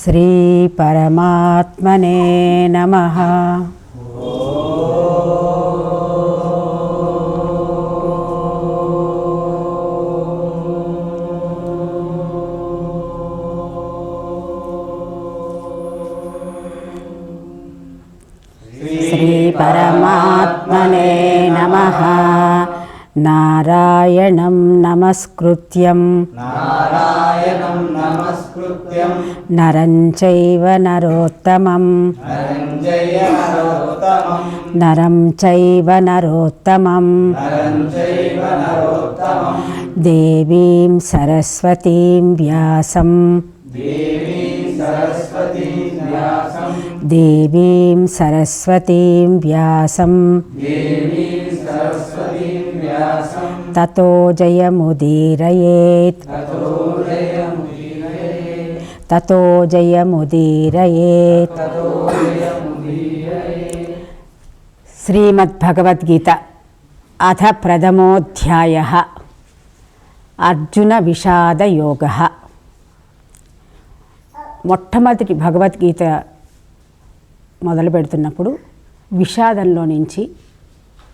శ్రీ పరమాత్మనే నమః. శ్రీ పరమాత్మనే నమః. నారాయణం నమస్కృత్యం నరం చైవ నరోత్తమం దేవీం సరస్వతీం వ్యాసం తతో జయముదీరయేత్. శ్రీమద్భగవద్గీత అథ ప్రథమోధ్యాయః. అర్జున విషాద యోగః. మొట్టమొదటి భగవద్గీత మొదలు పెడుతున్నప్పుడు విషాదంలో నుంచి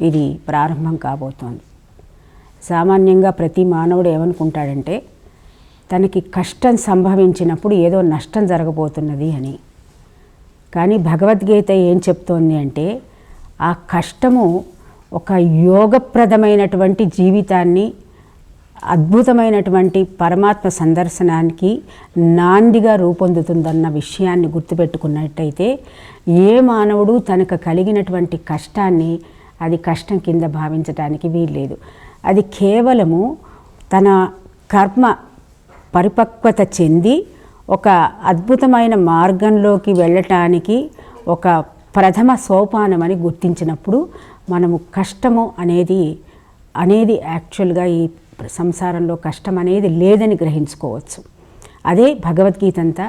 ఇది ప్రారంభం కాబోతోంది. సామాన్యంగా ప్రతి మానవుడు ఏమనుకుంటాడంటే తనకి కష్టం సంభవించినప్పుడు ఏదో నష్టం జరగబోతున్నది అని. కానీ భగవద్గీత ఏం చెప్తోంది అంటే ఆ కష్టము ఒక యోగప్రదమైనటువంటి జీవితాన్ని, అద్భుతమైనటువంటి పరమాత్మ సందర్శనానికి నాందిగా రూపొందుతుందన్న విషయాన్ని గుర్తుపెట్టుకున్నట్టయితే ఏ మానవుడు తనకు కలిగినటువంటి కష్టాన్ని అది కష్టం కింద భావించడానికి వీల్లేదు. అది కేవలము తన కర్మ పరిపక్వత చెంది ఒక అద్భుతమైన మార్గంలోకి వెళ్ళటానికి ఒక ప్రథమ సోపానమని గుర్తించినప్పుడు మనము కష్టము అనేది యాక్చువల్గా ఈ సంసారంలో కష్టం అనేది లేదని గ్రహించుకోవచ్చు. అదే భగవద్గీత అంతా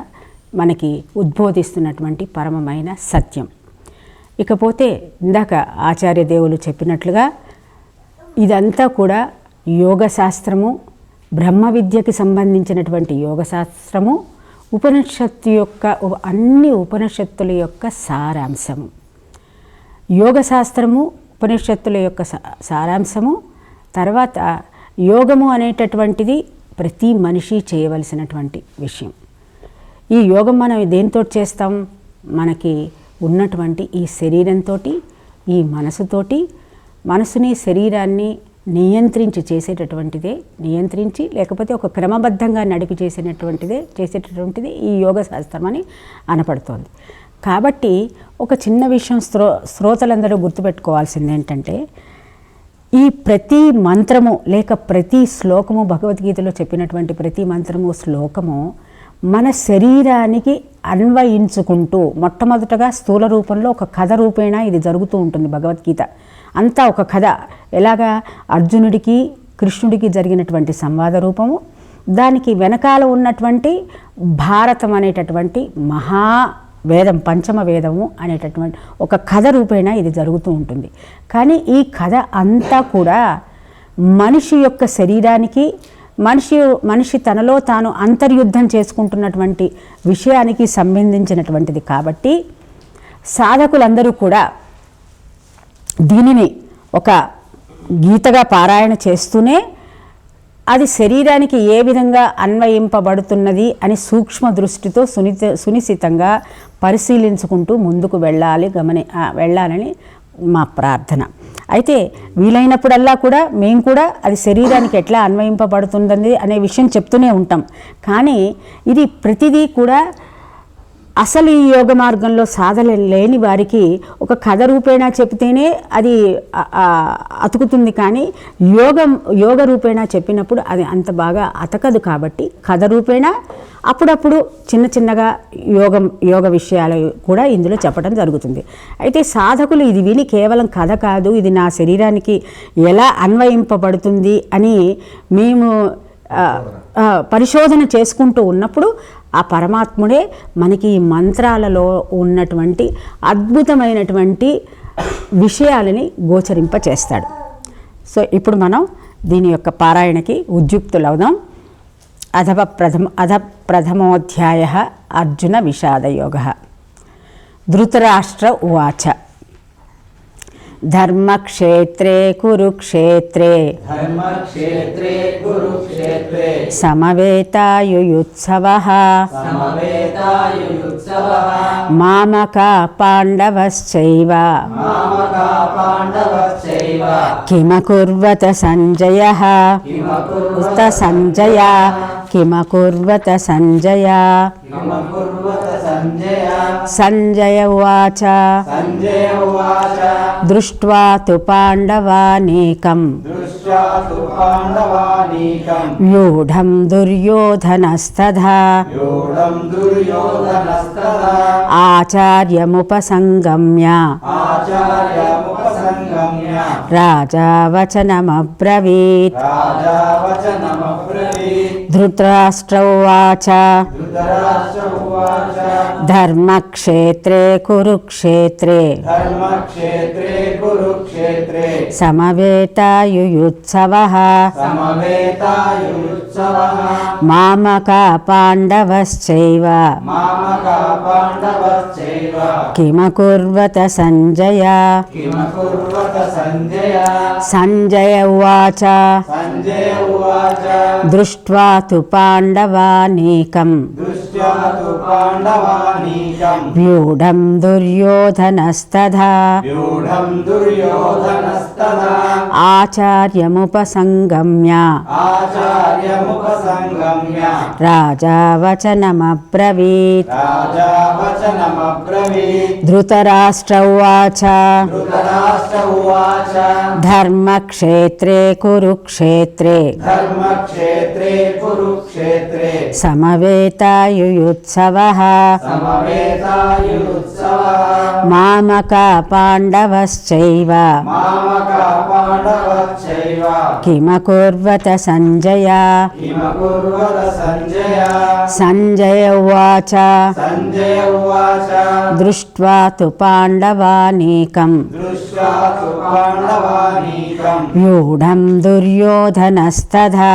మనకి ఉద్బోధిస్తున్నటువంటి పరమమైన సత్యం. ఇకపోతే ఇందాక ఆచార్య దేవులు చెప్పినట్లుగా ఇదంతా కూడా యోగశాస్త్రము, బ్రహ్మ విద్యకి సంబంధించినటువంటి యోగశాస్త్రము, అన్ని ఉపనిషత్తుల యొక్క సారాంశము. యోగశాస్త్రము ఉపనిషత్తుల యొక్క సారాంశము. తర్వాత యోగము అనేటటువంటిది ప్రతి మనిషి చేయవలసినటువంటి విషయం. ఈ యోగం మనం దేంతో చేస్తాం? మనకి ఉన్నటువంటి ఈ శరీరంతో, ఈ మనసుతోటి, మనసుని శరీరాన్ని నియంత్రించి చేసేటటువంటిదే, నియంత్రించి లేకపోతే ఒక క్రమబద్ధంగా నడిపి చేసేటటువంటిది ఈ యోగ శాస్త్రం అని అనపడుతోంది. కాబట్టి ఒక చిన్న విషయం శ్రోతలందరూ గుర్తుపెట్టుకోవాల్సింది ఏంటంటే ఈ ప్రతి మంత్రము లేక ప్రతి శ్లోకము, భగవద్గీతలో చెప్పినటువంటి ప్రతి మంత్రము, శ్లోకము మన శరీరానికి అన్వయించుకుంటూ మొట్టమొదటగా స్థూల రూపంలో ఒక కథ రూపేణా ఇది జరుగుతూ ఉంటుంది. భగవద్గీత అంతా ఒక కథ. ఎలాగా అర్జునుడికి కృష్ణుడికి జరిగినటువంటి సంవాద రూపము, దానికి వెనకాల ఉన్నటువంటి భారతం అనేటటువంటి మహావేదం, పంచమ వేదము అనేటటువంటి ఒక కథ రూపేణా ఇది జరుగుతూ ఉంటుంది. కానీ ఈ కథ అంతా కూడా మనిషి యొక్క శరీరానికి, మనిషి తనలో తాను అంతర్యుద్ధం చేసుకుంటున్నటువంటి విషయానికి సంబంధించినటువంటిది. కాబట్టి సాధకులందరూ కూడా దీనిని ఒక గీతగా పారాయణ చేస్తూనే అది శరీరానికి ఏ విధంగా అన్వయింపబడుతున్నది అని సూక్ష్మ దృష్టితో సునిశితంగా పరిశీలించుకుంటూ ముందుకు వెళ్ళాలని మా ప్రార్థన. అయితే వీలైనప్పుడల్లా కూడా మేము కూడా అది శరీరానికి ఎట్లా అన్వయింపబడుతుందని అనే విషయం చెప్తూనే ఉంటాం. కానీ ఇది ప్రతిదీ కూడా అసలు ఈ యోగ మార్గంలో సాధన లేని వారికి ఒక కథ రూపేణా చెప్తేనే అది అతుకుతుంది. కానీ యోగ రూపేణా చెప్పినప్పుడు అది అంత బాగా అతకదు. కాబట్టి కథ రూపేణా అప్పుడప్పుడు చిన్నగా యోగ విషయాలు కూడా ఇందులో చెప్పడం జరుగుతుంది. అయితే సాధకులు ఇది విని కేవలం కథ కాదు, ఇది నా శరీరానికి ఎలా అన్వయింపబడుతుంది అని మేము పరిశోధన చేసుకుంటూ ఉన్నప్పుడు ఆ పరమాత్ముడే మనకి ఈ మంత్రాలలో ఉన్నటువంటి అద్భుతమైనటువంటి విషయాలని గోచరింపచేస్తాడు. సో ఇప్పుడు మనం దీని యొక్క పారాయణకి ఉద్యుక్తులవుదాం. अथ प्रथमोऽध्यायः अर्जुनविषादयोगः। धृतराष्ट्र उवाच धर्मक्षेत्रे कुरुक्षेत्रे समवेतायुयुत्सवः मामका पाण्डवश्चैव किमकुर्वत सञ्जयः किमकुर्वत सञ्जय सञ्जय उवाच दृष्ट्वा तु पाण्डवानीकं व्यूढं दुर्योधनस्तथा आचार्यमुपसंगम्य राजा वचनमब्रवीत्। धृतराष्ट्र उवाच धर्मक्षेत्रे कुरुक्षेत्रे समवेतायुयुत्सवः मामका पाण्डवश्चैव किमकुर्वत सञ्जय सञ्जय उवाच दृष्ट्वा तु पाण्डवानीकं व्यूढं दुर्योधनस्तथा आचार्यमुपसंगम्य राजा वचनमब्रवीत्। धृतराष्ट्र उवाच धर्मक्षेत्रे कुरुक्षेत्रे समवेतायुयुत्सवः मामका पाण्डवश्चैव किमकुर्वत सञ्जय सञ्जय उवाच दृष्ट्वा तु पाण्डवानीकं व्यूढं दुर्योधनस्तथा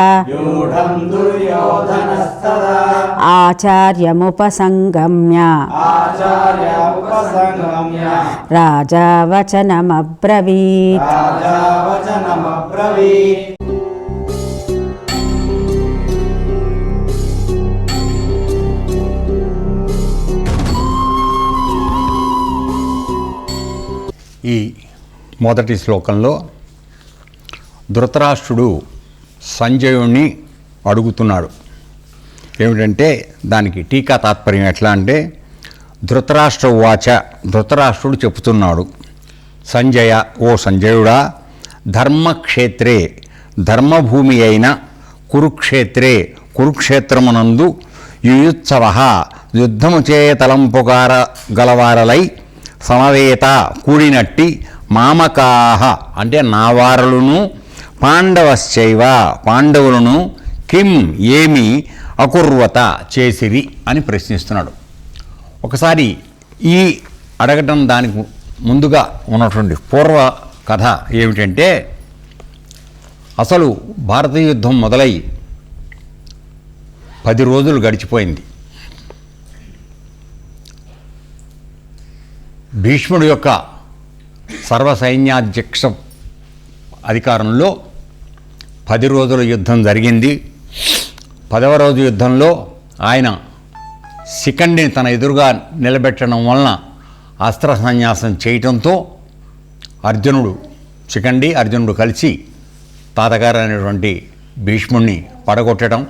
आचार्यमुपसंगम्य राजा वचनमब्रवीत्। ఈ మొదటి శ్లోకంలో ధృతరాష్ట్రుడు సంజయుణ్ణి అడుగుతున్నాడు. ఏమిటంటే దానికి టీకా తాత్పర్యం ఎట్లా అంటే ధృతరాష్ట్ర ఉవాచ, ధృతరాష్ట్రుడు చెప్తున్నాడు, సంజయ ఓ సంజయుడా, ధర్మక్షేత్రే ధర్మభూమి అయిన కురుక్షేత్రే కురుక్షేత్రమునందు యుయుత్సవ యుద్ధము చేయ తలంపుగార గలవారలై సమవేత కూడినట్టి మామకాహ అంటే నావారలును పాండవశ్చైవ పాండవులను కిం ఏమి అకుర్వత చేసిరి అని ప్రశ్నిస్తున్నాడు. ఒకసారి ఈ అడగటం దానికి ముందుగా ఉన్నటువంటి పూర్వ కథ ఏమిటంటే అసలు భారత యుద్ధం మొదలై 10 రోజులు గడిచిపోయింది. భీష్ముడి యొక్క సర్వసైన్యాధ్యక్ష అధికారంలో 10 రోజుల యుద్ధం జరిగింది. 10వ రోజు యుద్ధంలో ఆయన శిఖండిని తన ఎదురుగా నిలబెట్టడం వలన అస్త్ర సన్యాసం చేయటంతో అర్జునుడు కలిసి తాతగారు అనేటువంటి భీష్ముడిని పడగొట్టడం,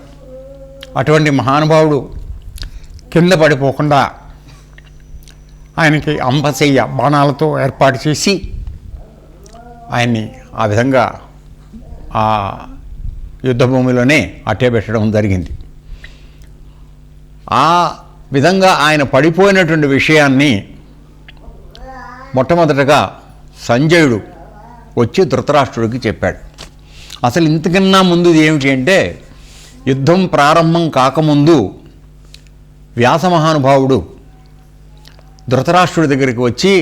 అటువంటి మహానుభావుడు కింద పడిపోకుండా ఆయనకి అంబశయ్య బాణాలతో ఏర్పాటు చేసి ఆయన్ని ఆ విధంగా ఆ యుద్ధభూమిలోనే అట్టేబెట్టడం జరిగింది. ఆ విధంగా ఆయన పడిపోయినటువంటి విషయాన్ని మొట్టమొదటగా సంజయుడు వచ్చి ధృతరాష్ట్రుడికి చెప్పాడు. అసలు ఇంతకన్నా ముందు ఏమిటి అంటే యుద్ధం ప్రారంభం కాకముందు వ్యాసమహానుభావుడు ధృతరాష్ట్రుడి దగ్గరికి వచ్చి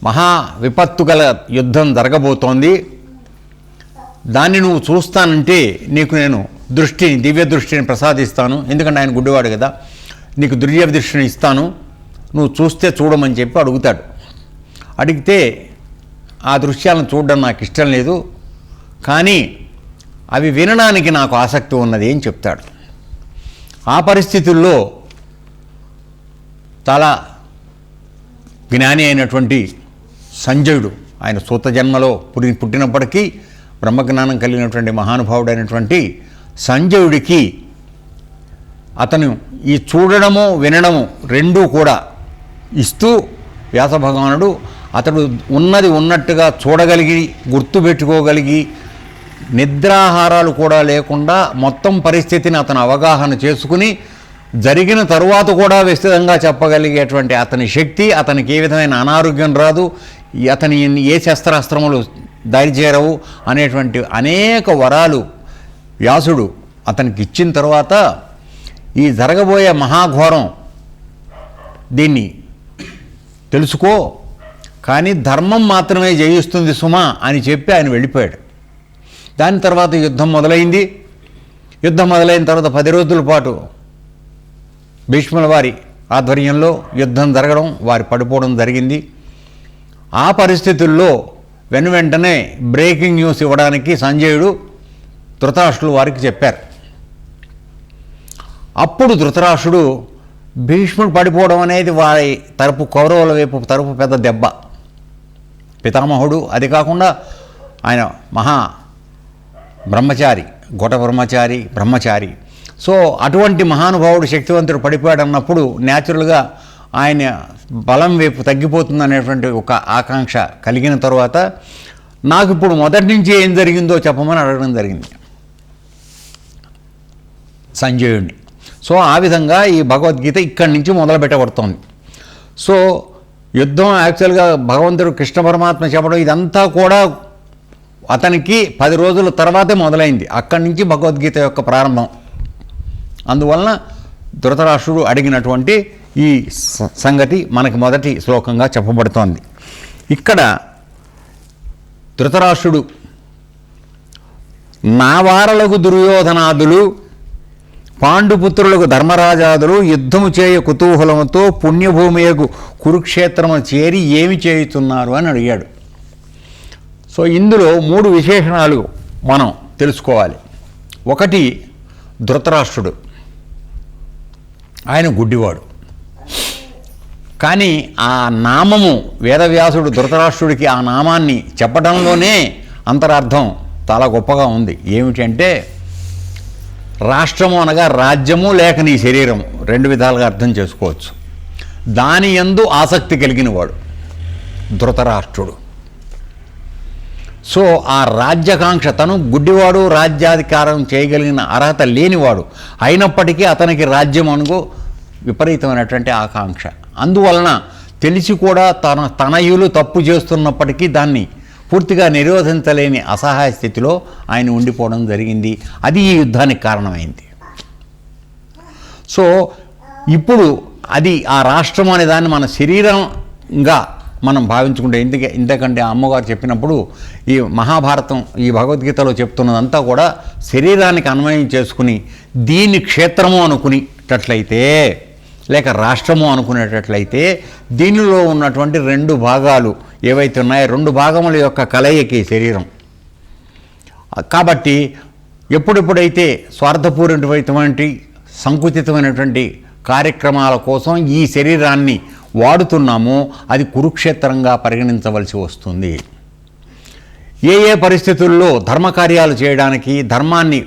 మహా విపత్తు గల యుద్ధం జరగబోతోంది, దాన్ని నువ్వు చూస్తానంటే నీకు నేను దృష్టిని, దివ్య దృష్టిని ప్రసాదిస్తాను, ఎందుకంటే ఆయన గుడ్డివాడు కదా, నీకు దివ్య దృష్టిని ఇస్తాను, నువ్వు చూస్తే చూడమని చెప్పి అడుగుతాడు. అడిగితే ఆ దృశ్యాలను చూడడం నాకు ఇష్టం లేదు, కానీ అవి వినడానికి నాకు ఆసక్తి ఉన్నది అని చెప్తాడు. ఆ పరిస్థితుల్లో చాలా జ్ఞాని అయినటువంటి సంజయుడు, ఆయన సూత జన్మలో పుట్టినప్పటికీ బ్రహ్మజ్ఞానం కలిగినటువంటి మహానుభావుడైనటువంటి సంజయుడికి అతను ఈ చూడడము వినడము రెండూ కూడా ఇస్తూ వ్యాస భగవానుడు అతడు ఉన్నది ఉన్నట్టుగా చూడగలిగి, గుర్తుపెట్టుకోగలిగి, నిద్రాహారాలు కూడా లేకుండా మొత్తం పరిస్థితిని అతను అవగాహన చేసుకుని జరిగిన తరువాత కూడా విస్తృతంగా చెప్పగలిగేటువంటి అతని శక్తి, అతనికి ఏ విధమైన అనారోగ్యం రాదు, అతని ఏ శస్త్రాస్త్రములు దరిచేరవు అనేటువంటి అనేక వరాలు వ్యాసుడు అతనికి ఇచ్చిన తర్వాత ఈ జరగబోయే మహాఘోరం దీన్ని తెలుసుకో, కానీ ధర్మం మాత్రమే జయిస్తుంది సుమా అని చెప్పి ఆయన వెళ్ళిపోయాడు. దాని తర్వాత యుద్ధం మొదలైంది. యుద్ధం మొదలైన తర్వాత 10 రోజుల పాటు భీష్ముల వారి ఆధ్వర్యంలో యుద్ధం జరగడం, వారి పడిపోవడం జరిగింది. ఆ పరిస్థితుల్లో వెంటనే బ్రేకింగ్ న్యూస్ ఇవ్వడానికి సంజయుడు ధృతరాష్ట్రుల వారికి చెప్పారు. అప్పుడు ధృతరాష్ట్రుడు భీష్ముడు పడిపోవడం అనేది వారి తరపు కౌరవుల వైపు తరపు పెద్ద దెబ్బ. పితామహుడు, అది కాకుండా ఆయన మహా బ్రహ్మచారి, ఘట బ్రహ్మచారి. సో అటువంటి మహానుభావుడు శక్తివంతుడు పడిపోయాడు అన్నప్పుడు న్యాచురల్గా ఆయన బలం వైపు తగ్గిపోతుంది అనేటువంటి ఒక ఆకాంక్ష కలిగిన తర్వాత నాకు ఇప్పుడు మొదటి నుంచి ఏం జరిగిందో చెప్పమని అడగడం జరిగింది సంజయుడిని. సో ఆ విధంగా ఈ భగవద్గీత ఇక్కడి నుంచి మొదలు పెట్టబడుతోంది. సో యుద్ధం యాక్చువల్గా భగవంతుడు కృష్ణ పరమాత్మ చెప్పడం ఇదంతా కూడా అతనికి 10 రోజుల తర్వాతే మొదలైంది. అక్కడి నుంచి భగవద్గీత యొక్క ప్రారంభం. అందువలన ధృతరాష్ట్రుడు అడిగినటువంటి ఈ సంగతి మనకి మొదటి శ్లోకంగా చెప్పబడుతోంది. ఇక్కడ ధృతరాష్ట్రుడు నా వారలకు దుర్యోధనాదులు, పాండుపుత్రులకు ధర్మరాజాదులు యుద్ధము చేయ కుతూహలముతో పుణ్యభూమియకు కురుక్షేత్రము చేరి ఏమి చేయుతున్నారు అని అడిగాడు. సో ఇందులో 3 విశేషణాలు మనం తెలుసుకోవాలి. ఒకటి, ధృతరాష్ట్రుడు ఆయన గుడ్డివాడు, కానీ ఆ నామము వేదవ్యాసుడు ధృతరాష్ట్రుడికి ఆ నామాన్ని చెప్పడంలోనే అంతరార్థం చాలా గొప్పగా ఉంది. ఏమిటంటే రాష్ట్రము అనగా రాజ్యము లేక నీ శరీరము, 2 విధాలుగా అర్థం చేసుకోవచ్చు. దాని యందు ఆసక్తి కలిగిన వాడు ధృతరాష్ట్రుడు. సో ఆ రాజ్యాకాంక్ష, తను గుడ్డివాడు, రాజ్యాధికారం చేయగలిగిన అర్హత లేనివాడు అయినప్పటికీ అతనికి రాజ్యం అనుకో విపరీతమైనటువంటి ఆకాంక్ష. అందువలన తెలిసి కూడా తనయులు తప్పు చేస్తున్నప్పటికీ దాన్ని పూర్తిగా నిరోధించలేని అసహాయ స్థితిలో ఆయన ఉండిపోవడం జరిగింది. అది ఈ యుద్ధానికి కారణమైంది. సో ఇప్పుడు అది ఆ రాష్ట్రం అనే దాన్ని మన శరీరంగా మనం భావించుకుంటే, ఇంతకంటే అమ్మగారు చెప్పినప్పుడు ఈ మహాభారతం, ఈ భగవద్గీతలో చెప్తున్నదంతా కూడా శరీరానికి అన్వయం చేసుకుని దీన్ని క్షేత్రము అనుకునేటట్లయితే లేక రాష్ట్రము అనుకునేటట్లయితే దీనిలో ఉన్నటువంటి 2 భాగాలు ఏవైతే ఉన్నాయో 2 భాగముల యొక్క కలయిక శరీరం. కాబట్టి ఎప్పుడెప్పుడైతే స్వార్థపూరితమైనటువంటి సంకుచితమైనటువంటి కార్యక్రమాల కోసం ఈ శరీరాన్ని వాడుతున్నామో అది కురుక్షేత్రంగా పరిగణించవలసి వస్తుంది. ఏ పరిస్థితుల్లో ధర్మకార్యాలు చేయడానికి, ధర్మాన్ని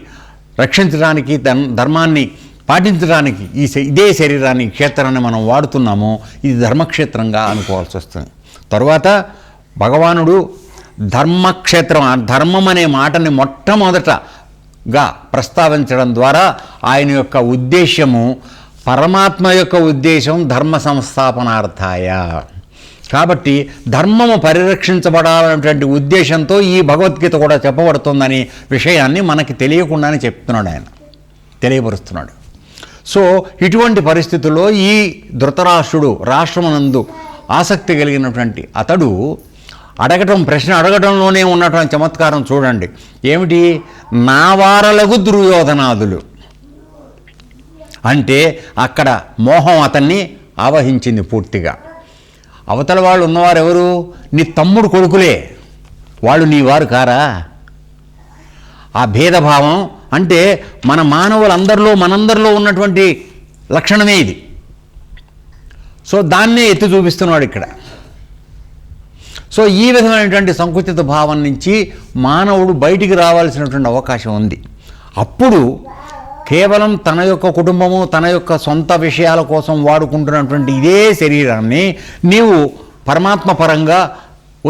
రక్షించడానికి, ధర్మాన్ని పాటించడానికి ఇదే శరీరాన్ని, క్షేత్రాన్ని మనం వాడుతున్నామో ఇది ధర్మక్షేత్రంగా అనుకోవాల్సి వస్తుంది. తరువాత భగవానుడు ధర్మక్షేత్రం, ధర్మం అనే మాటని మొట్టమొదటగా ప్రస్తావించడం ద్వారా ఆయన యొక్క ఉద్దేశము, పరమాత్మ యొక్క ఉద్దేశం ధర్మ సంస్థాపనార్థాయ. కాబట్టి ధర్మము పరిరక్షించబడాలనేటువంటి ఉద్దేశంతో ఈ భగవద్గీత కూడా చెప్పబడుతుందనే విషయాన్ని మనకి తెలియకుండానే చెప్తున్నాడు, ఆయన తెలియపరుస్తున్నాడు. సో ఇటువంటి పరిస్థితుల్లో ఈ ధృతరాష్ట్రుడు రాష్ట్రమునందు ఆసక్తి కలిగినటువంటి అతడు ప్రశ్న అడగటంలోనే ఉన్నటువంటి చమత్కారం చూడండి. ఏమిటి? నా వారలకు దుర్యోధనాదులు అంటే అక్కడ మోహం అతన్ని ఆవహించింది పూర్తిగా. అవతల వాళ్ళు ఉన్నవారు ఎవరు? నీ తమ్ముడు కొడుకులే, వాళ్ళు నీ వారు కారా? ఆ భేదభావం అంటే మన మనందరిలో ఉన్నటువంటి లక్షణమే ఇది. సో దాన్నే ఎత్తి చూపిస్తున్నాడు ఇక్కడ. సో ఈ విధమైనటువంటి సంకుచిత భావం నుంచి మానవుడు బయటికి రావాల్సినటువంటి అవకాశం ఉంది. అప్పుడు కేవలం తన యొక్క కుటుంబము, తన యొక్క సొంత విషయాల కోసం వాడుకుంటున్నటువంటి ఇదే శరీరాన్ని నీవు పరమాత్మ పరంగా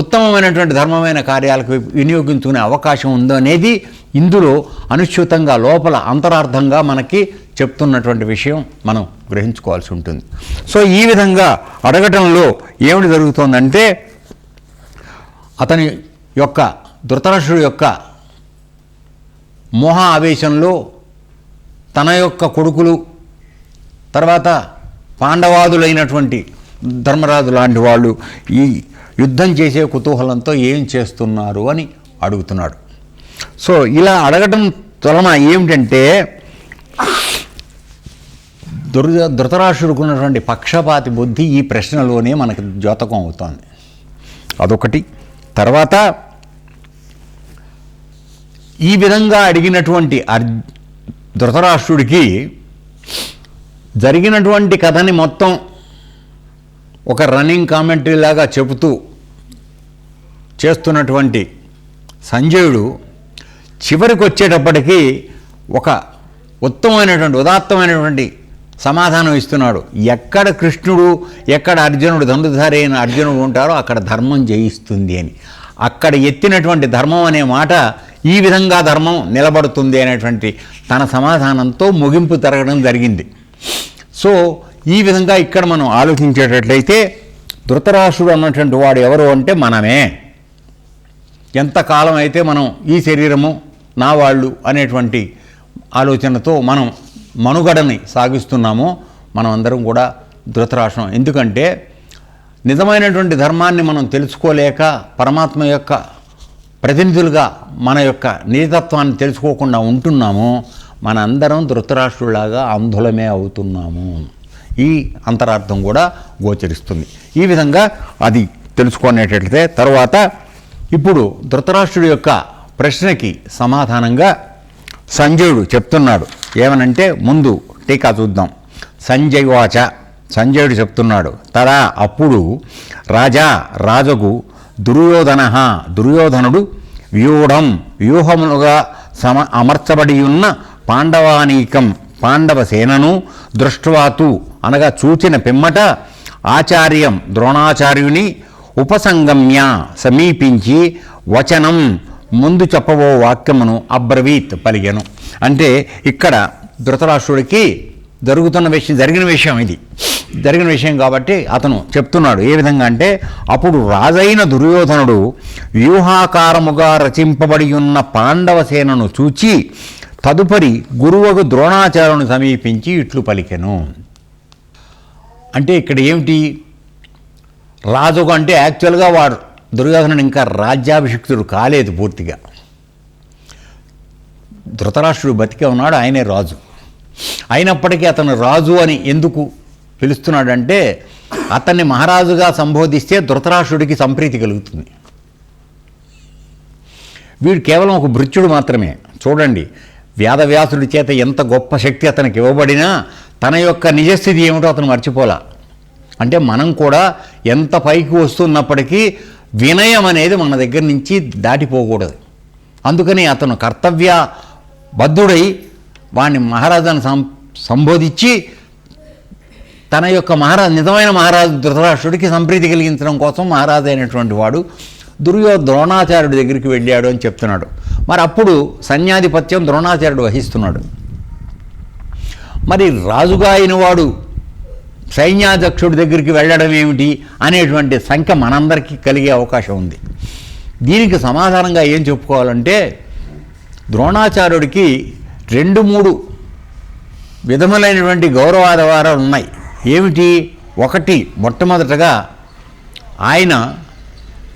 ఉత్తమమైనటువంటి ధర్మమైన కార్యాలకు వినియోగించుకునే అవకాశం ఉందో అనేది ఇందులో అనుచ్యుతంగా లోపల అంతరార్థంగా మనకి చెప్తున్నటువంటి విషయం మనం గ్రహించుకోవాల్సి ఉంటుంది. సో ఈ విధంగా అడగటంలో ఏమిటి జరుగుతోందంటే అతని యొక్క ధృతరాష్ట్రుడి యొక్క మోహ ఆవేశంలో తన యొక్క కొడుకులు తర్వాత పాండవాదులైనటువంటి ధర్మరాజు లాంటి వాళ్ళు ఈ యుద్ధం చేసే కుతూహలంతో ఏం చేస్తున్నారు అని అడుగుతున్నాడు. సో ఇలా అడగటం వలన ఏమిటంటే ధృతరాష్ట్రుడికి ఉన్నటువంటి పక్షపాతి బుద్ధి ఈ ప్రశ్నలోనే మనకు ద్యోతకం అవుతోంది. అదొకటి. తర్వాత ఈ విధంగా అడిగినటువంటి ధృతరాష్ట్రుడికి జరిగినటువంటి కథని మొత్తం ఒక రన్నింగ్ కామెంటరీ లాగా చెబుతూ చేస్తున్నటువంటి సంజయుడు చివరికి వచ్చేటప్పటికీ ఒక ఉదాత్తమైనటువంటి సమాధానం ఇస్తున్నాడు. ఎక్కడ కృష్ణుడు, ఎక్కడ అర్జునుడు, దండుధారి అయిన అర్జునుడు ఉంటారో అక్కడ ధర్మం జయిస్తుంది అని. అక్కడ ఎత్తినటువంటి ధర్మం అనే మాట ఈ విధంగా ధర్మం నిలబడుతుంది అనేటువంటి తన సమాధానంతో ముగింపు జరగడం జరిగింది. సో ఈ విధంగా ఇక్కడ మనం ఆలోచించేటట్లయితే ధృతరాష్ట్రుడు అన్నటువంటి వాడు ఎవరు అంటే మనమే. ఎంతకాలం అయితే మనం ఈ శరీరము నా వాళ్ళు అనేటువంటి ఆలోచనతో మనం మనుగడని సాగిస్తున్నామో మనం అందరం కూడా ధృతరాష్ట్రం. ఎందుకంటే నిజమైనటువంటి ధర్మాన్ని మనం తెలుసుకోలేక పరమాత్మ యొక్క ప్రతినిధులుగా మన యొక్క నిజతత్వాన్ని తెలుసుకోకుండా ఉంటున్నాము. మనందరం ధృతరాష్ట్రులాగా అంధులమే అవుతున్నాము. ఈ అంతరార్థం కూడా గోచరిస్తుంది. ఈ విధంగా అది తెలుసుకునేటట్లయితే తర్వాత ఇప్పుడు ధృతరాష్ట్రుడి యొక్క ప్రశ్నకి సమాధానంగా సంజయుడు చెప్తున్నాడు. ఏమనంటే ముందు టీకా చూద్దాం. సంజయవాచ, సంజయుడు చెప్తున్నాడు. తదా అప్పుడు రాజగు దుర్యోధనుడు వ్యూహములుగా అమర్చబడి ఉన్న పాండవానీకం పాండవ సేనను దృష్ట్వాతు అనగా చూచిన పిమ్మట ఆచార్యం ద్రోణాచార్యుని ఉపసంగమ్య సమీపించి వచనం ముందు చెప్పబో వాక్యమును అబ్రవీత్ పలిగెను. అంటే ఇక్కడ ధృతరాష్ట్రుడికి జరిగిన విషయం కాబట్టి అతను చెప్తున్నాడు. ఏ విధంగా అంటే అప్పుడు రాజైన దుర్యోధనుడు వ్యూహాకారముగా రచింపబడి ఉన్న పాండవ సేనను చూచి తదుపరి గురువుకు ద్రోణాచార్యుని సమీపించి ఇట్లు పలికెను. అంటే ఇక్కడ ఏమిటి? రాజుగా అంటే యాక్చువల్గా వాడు దుర్యోధనుడు ఇంకా రాజ్యాభిషిక్తుడు కాలేదు పూర్తిగా. ధృతరాష్ట్రుడు బతికే ఉన్నాడు, ఆయనే రాజు. అయినప్పటికీ అతను రాజు అని ఎందుకు పిలుస్తున్నాడంటే అతన్ని మహారాజుగా సంబోధిస్తే ధృతరాష్ట్రుడికి సంప్రీతి కలుగుతుంది. వీడు కేవలం ఒక భృత్యుడు మాత్రమే. చూడండి, వ్యాధవ్యాసుడి చేత ఎంత గొప్ప శక్తి అతనికి ఇవ్వబడినా తన యొక్క నిజస్థితి ఏమిటో అతను మర్చిపోలా. అంటే మనం కూడా ఎంత పైకి వస్తున్నప్పటికీ వినయం అనేది మన దగ్గర నుంచి దాటిపోకూడదు. అందుకని అతను కర్తవ్య బద్ధుడై వాడిని మహారాజాను సంబోధించి తన యొక్క నిజమైన మహారాజు ధృతరాష్ట్రుడికి సంప్రీతి కలిగించడం కోసం మహారాజు అయినటువంటి వాడు ద్రోణాచార్యుడి దగ్గరికి వెళ్ళాడు అని చెప్తున్నాడు. మరి అప్పుడు సైన్యాధిపత్యం ద్రోణాచార్యుడు వహిస్తున్నాడు. మరి రాజుగా అయిన వాడు సైన్యాధ్యక్షుడి దగ్గరికి వెళ్ళడం ఏమిటి అనేటువంటి సంఖ్య మనందరికీ కలిగే అవకాశం ఉంది. దీనికి సమాధానంగా ఏం చెప్పుకోవాలంటే ద్రోణాచార్యుడికి 2-3 విధములైనటువంటి గౌరవాదవారాలు ఉన్నాయి. ఏమిటి? ఒకటి, మొట్టమొదటగా ఆయన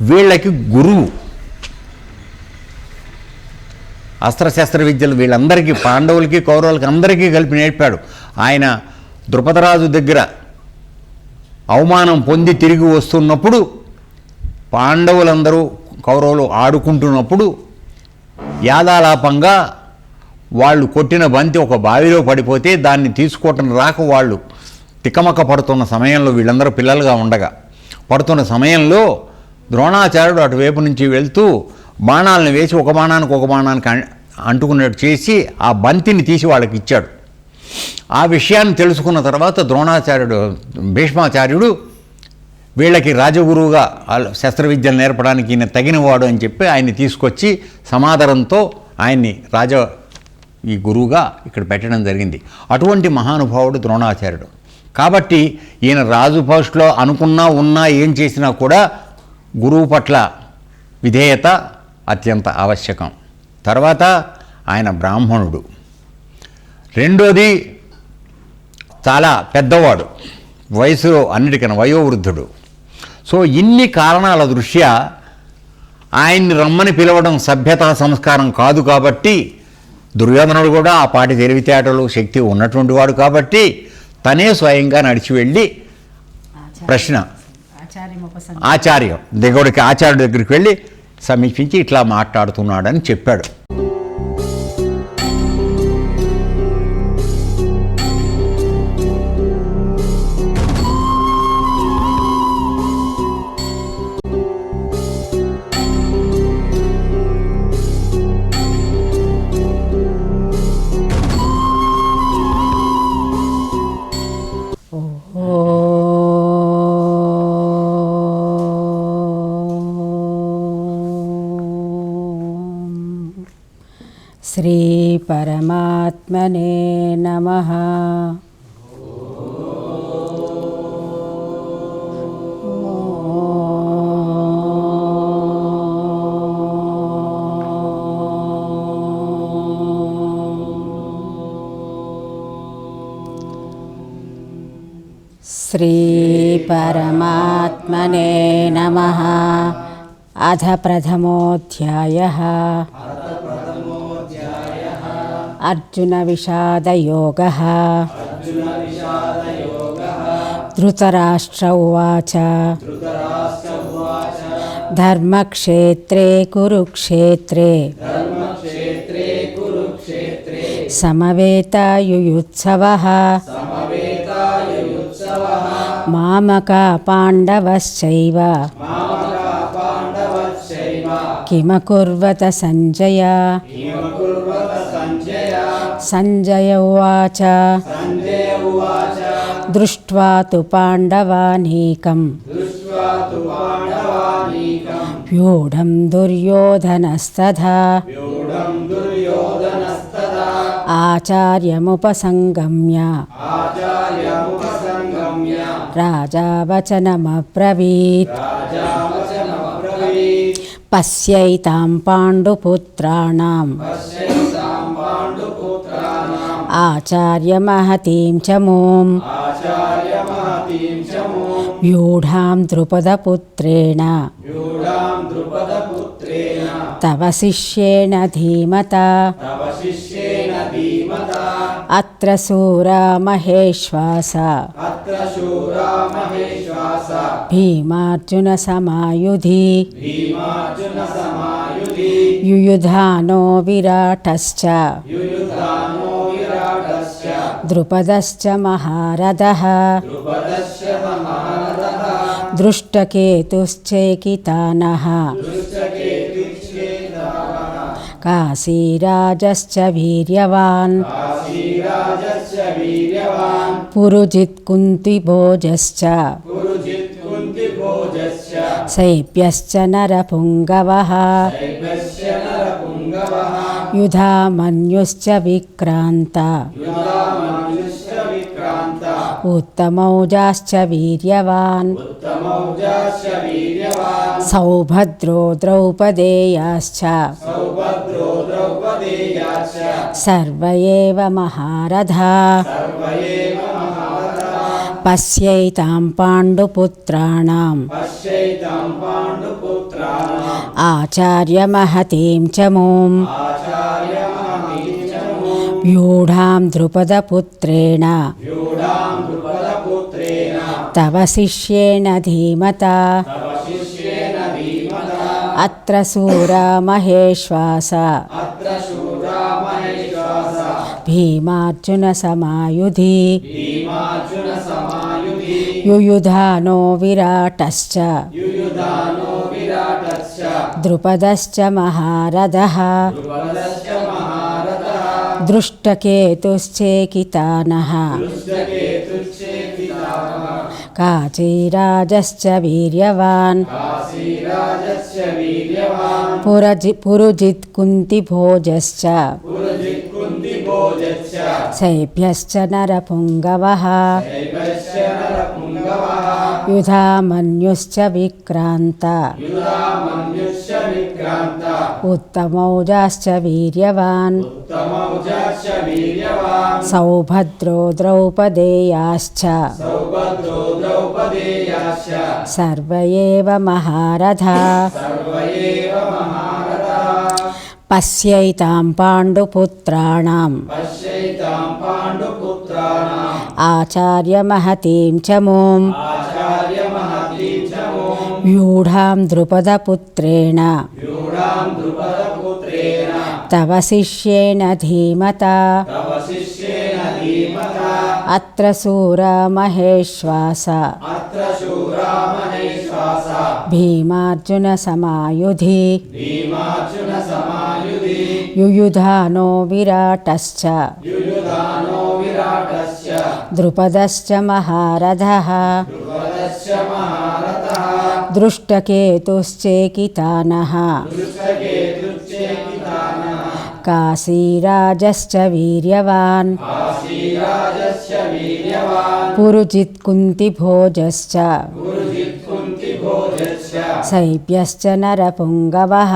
వీళ్ళకి గురువు. అస్త్రశస్త్ర విద్యలు వీళ్ళందరికీ, పాండవులకి కౌరవులకి అందరికీ కలిపి నేర్పాడు. ఆయన ద్రుపదరాజు దగ్గర అవమానం పొంది తిరిగి వస్తున్నప్పుడు, పాండవులందరూ కౌరవులు ఆడుకుంటున్నప్పుడు యాదాలాపంగా వాళ్ళు కొట్టిన బంతి ఒక బావిలో పడిపోతే దాన్ని తీసుకోవటం రాక వాళ్ళు తికమక పడుతున్న సమయంలో, వీళ్ళందరూ పిల్లలుగా ఉండగా పడుతున్న సమయంలో ద్రోణాచార్యుడు అటువైపు నుంచి వెళ్తూ బాణాలను వేసి ఒక బాణానికి అంటుకున్నట్టు చేసి ఆ బంతిని తీసి వాళ్ళకి ఇచ్చాడు. ఆ విషయాన్ని తెలుసుకున్న తర్వాత భీష్మాచార్యుడు వీళ్ళకి రాజగురువుగా శస్త్రవిద్యలు నేర్పడానికి ఈయన తగినవాడు అని చెప్పి ఆయన్ని తీసుకొచ్చి సమాదరంతో ఆయన్ని ఈ గురువుగా ఇక్కడ పెట్టడం జరిగింది. అటువంటి మహానుభావుడు ద్రోణాచార్యుడు. కాబట్టి ఈయన రాజు పోస్టులో అనుకున్నా ఉన్నా ఏం చేసినా కూడా గురువు పట్ల విధేయత అత్యంత ఆవశ్యకం. తర్వాత ఆయన బ్రాహ్మణుడు. రెండోది చాలా పెద్దవాడు, వయసులో అన్నిటికన్నా వయోవృద్ధుడు. సో ఇన్ని కారణాల దృష్ట్యా ఆయన్ని రమ్మని పిలవడం సభ్యతా సంస్కారం కాదు. కాబట్టి దుర్యోధనుడు కూడా ఆ పాటి తెలివితేటలు శక్తి ఉన్నటువంటి వాడు కాబట్టి తనే స్వయంగా నడిచి వెళ్ళి ఆచార్యుడి దగ్గరికి వెళ్ళి సమీపించి ఇట్లా మాట్లాడుతున్నాడని చెప్పాడు. శ్రీ పరమాత్మనే నమః. శ్రీ పరమాత్మనే నమః. అథ ప్రథమోऽధ్యాయः. అర్జున విషాదయోగః. ధృతరాష్ట్ర ఉవాచ ధర్మక్షేత్రే కురుక్షేత్రే సమవేతాయుయుత్సవః మామకా పాండవశ్చైవ కిమకుర్వత సంజయ. సంజయ ఉవాచ దృష్ట్వా తు పాండవానీకం వ్యూఢం దుర్యోధనస్తథా ఆచార్యముపసంగమ్య రాజా వచనమబ్రవీత్. పశ్యైతాం పాండుపుత్రాణం ఆచార్యమహతీం చ మూం వ్యూఢాం ద్రుపదపుత్రేణ తవ శిష్యేణ ధీమతా. అత్ర శూరా మహేశ్వాస భీమార్జున సమాయుధి యుయుధానో విరాటశ్చ ద్రుపదశ్చ మహారథః దృష్టకేతుశ్చేకితానః కాశీరాజశ్చ వీర్యవాన్ పురుజిత్ కుంతిభోజశ్చ శైబ్యశ్చ నరపుంగవః యుధామన్యుశ్చ విక్రాంత ఉత్తమౌజాశ్చ వీర్యవాన్ సౌభద్రో ద్రౌపదేయాశ్చ సర్వ ఏవ మహారథా. పశ్యైతాం పాండుపుత్రాణం ఆచార్యమహతీం చ మూం వ్యూఢాం ద్రుపదపుత్రేణ తవ శిష్యేణ ధీమతా అత్ర శూరా మహేశ్వాస భీమార్జున సమాయుధి యుయుధానో విరాటశ్చ ద్రుపదశ్చ మహారథః దృష్టకేతుశ్చేకితానః కాచీరాజశ్చ వీర్యవాన్ పురుజిత్ కుంతిభోజశ్చ శైభ్యశ్చ నరపుంగవః యుధామన్యుశ్చ విక్రాంత ఉత్తమౌజాశ్చ వీర్యవాన్ సౌభద్రో ద్రౌపదేయాశ్చ సర్వ ఏవ మహారథా పశ్యైతాం పాండుపుత్రాణం ఆచార్యమహతీం చ మూం వ్యూఢాం ద్రుపదపుత్రేణ తవ శిష్యేణ ధీమతా అత్ర శూరా మహేశ్వాస భీమార్జున సమాయుధి యుయుధానో విరాటశ్చ ద్రుపదశ్చ మహారథః దృష్టకేతుశ్చేకితానః కాశీరాజశ్చ వీర్యవాన్ పురుజిత్ కుంతిభోజశ్చ శైభ్యశ్చ నరపుంగవః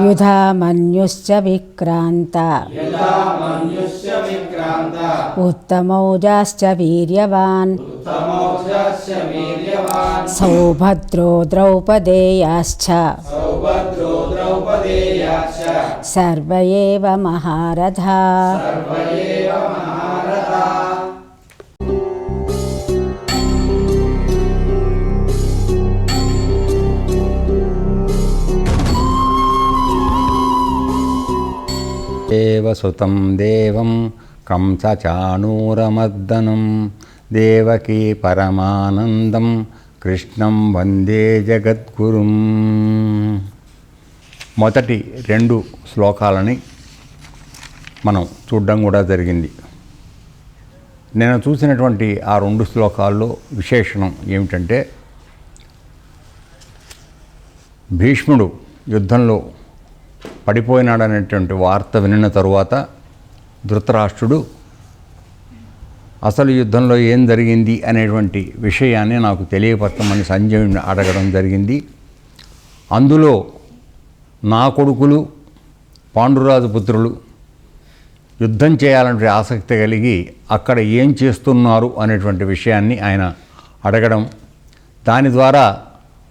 యుధామన్యుశ్చ విక్రాంత ఉత్తమౌజాశ్చ వీర్యవాన్ సౌభద్రో ద్రౌపదేయాశ్చ సర్వ ఏవ మహారథా దేవసుతం దేవం కంసచాణూరమర్దనం దేవకీ పరమానందం కృష్ణం వందే జగద్గురుం. మొదటి 2 శ్లోకాలని మనం చూడడం కూడా జరిగింది. నేను చూసినటువంటి ఆ 2 శ్లోకాల్లో విశేషణం ఏమిటంటే, భీష్ముడు యుద్ధంలో పడిపోయినాడనేటువంటి వార్త వినిన తరువాత ధృతరాష్ట్రుడు అసలు యుద్ధంలో ఏం జరిగింది అనేటువంటి విషయాన్ని నాకు తెలియపరచమని సంజయుడిని అడగడం జరిగింది. అందులో నా కొడుకులు పాండురాజు పుత్రులు యుద్ధం చేయాలంటే ఆసక్తి కలిగి అక్కడ ఏం చేస్తున్నారు అనేటువంటి విషయాన్ని ఆయన అడగడం, దాని ద్వారా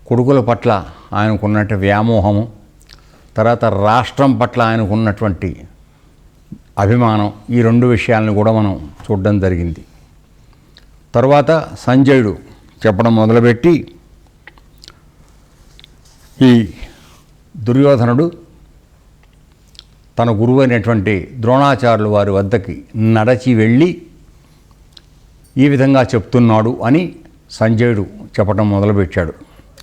కొడుకుల పట్ల ఆయనకున్నట్టు వ్యామోహము, తర్వాత రాష్ట్రం పట్ల ఆయనకున్నటువంటి అభిమానం, ఈ 2 విషయాలను కూడా మనం చూడడం జరిగింది. తర్వాత సంజయుడు చెప్పడం మొదలుపెట్టి, ఈ దుర్యోధనుడు తన గురువు అయినటువంటి ద్రోణాచార్యుల వారి వద్దకి నడచి వెళ్ళి ఈ విధంగా చెప్తున్నాడు అని సంజయుడు చెప్పడం మొదలుపెట్టాడు.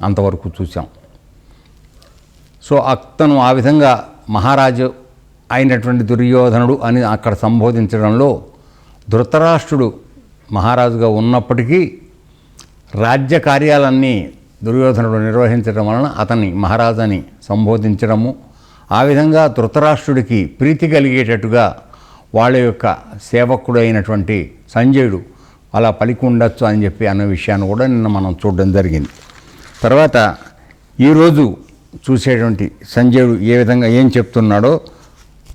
అంతవరకు చూసాం. సో అతను ఆ విధంగా మహారాజు అయినటువంటి దుర్యోధనుడు అని అక్కడ సంబోధించడంలో ధృతరాష్ట్రుడు మహారాజుగా ఉన్నప్పటికీ రాజ్య కార్యాలన్నీ దుర్యోధనుడు నిర్వహించడం వలన అతన్ని మహారాజు అని సంబోధించడము, ఆ విధంగా ధృతరాష్ట్రుడికి ప్రీతి కలిగేటట్టుగా వాళ్ళ యొక్క సేవకుడు అయినటువంటి సంజయుడు అలా పలికి ఉండొచ్చు అని చెప్పి అన్న విషయాన్ని కూడా నిన్న మనం చూడడం జరిగింది. తర్వాత ఈరోజు చూసేటువంటి సంజయుడు ఏ విధంగా ఏం చెప్తున్నాడో,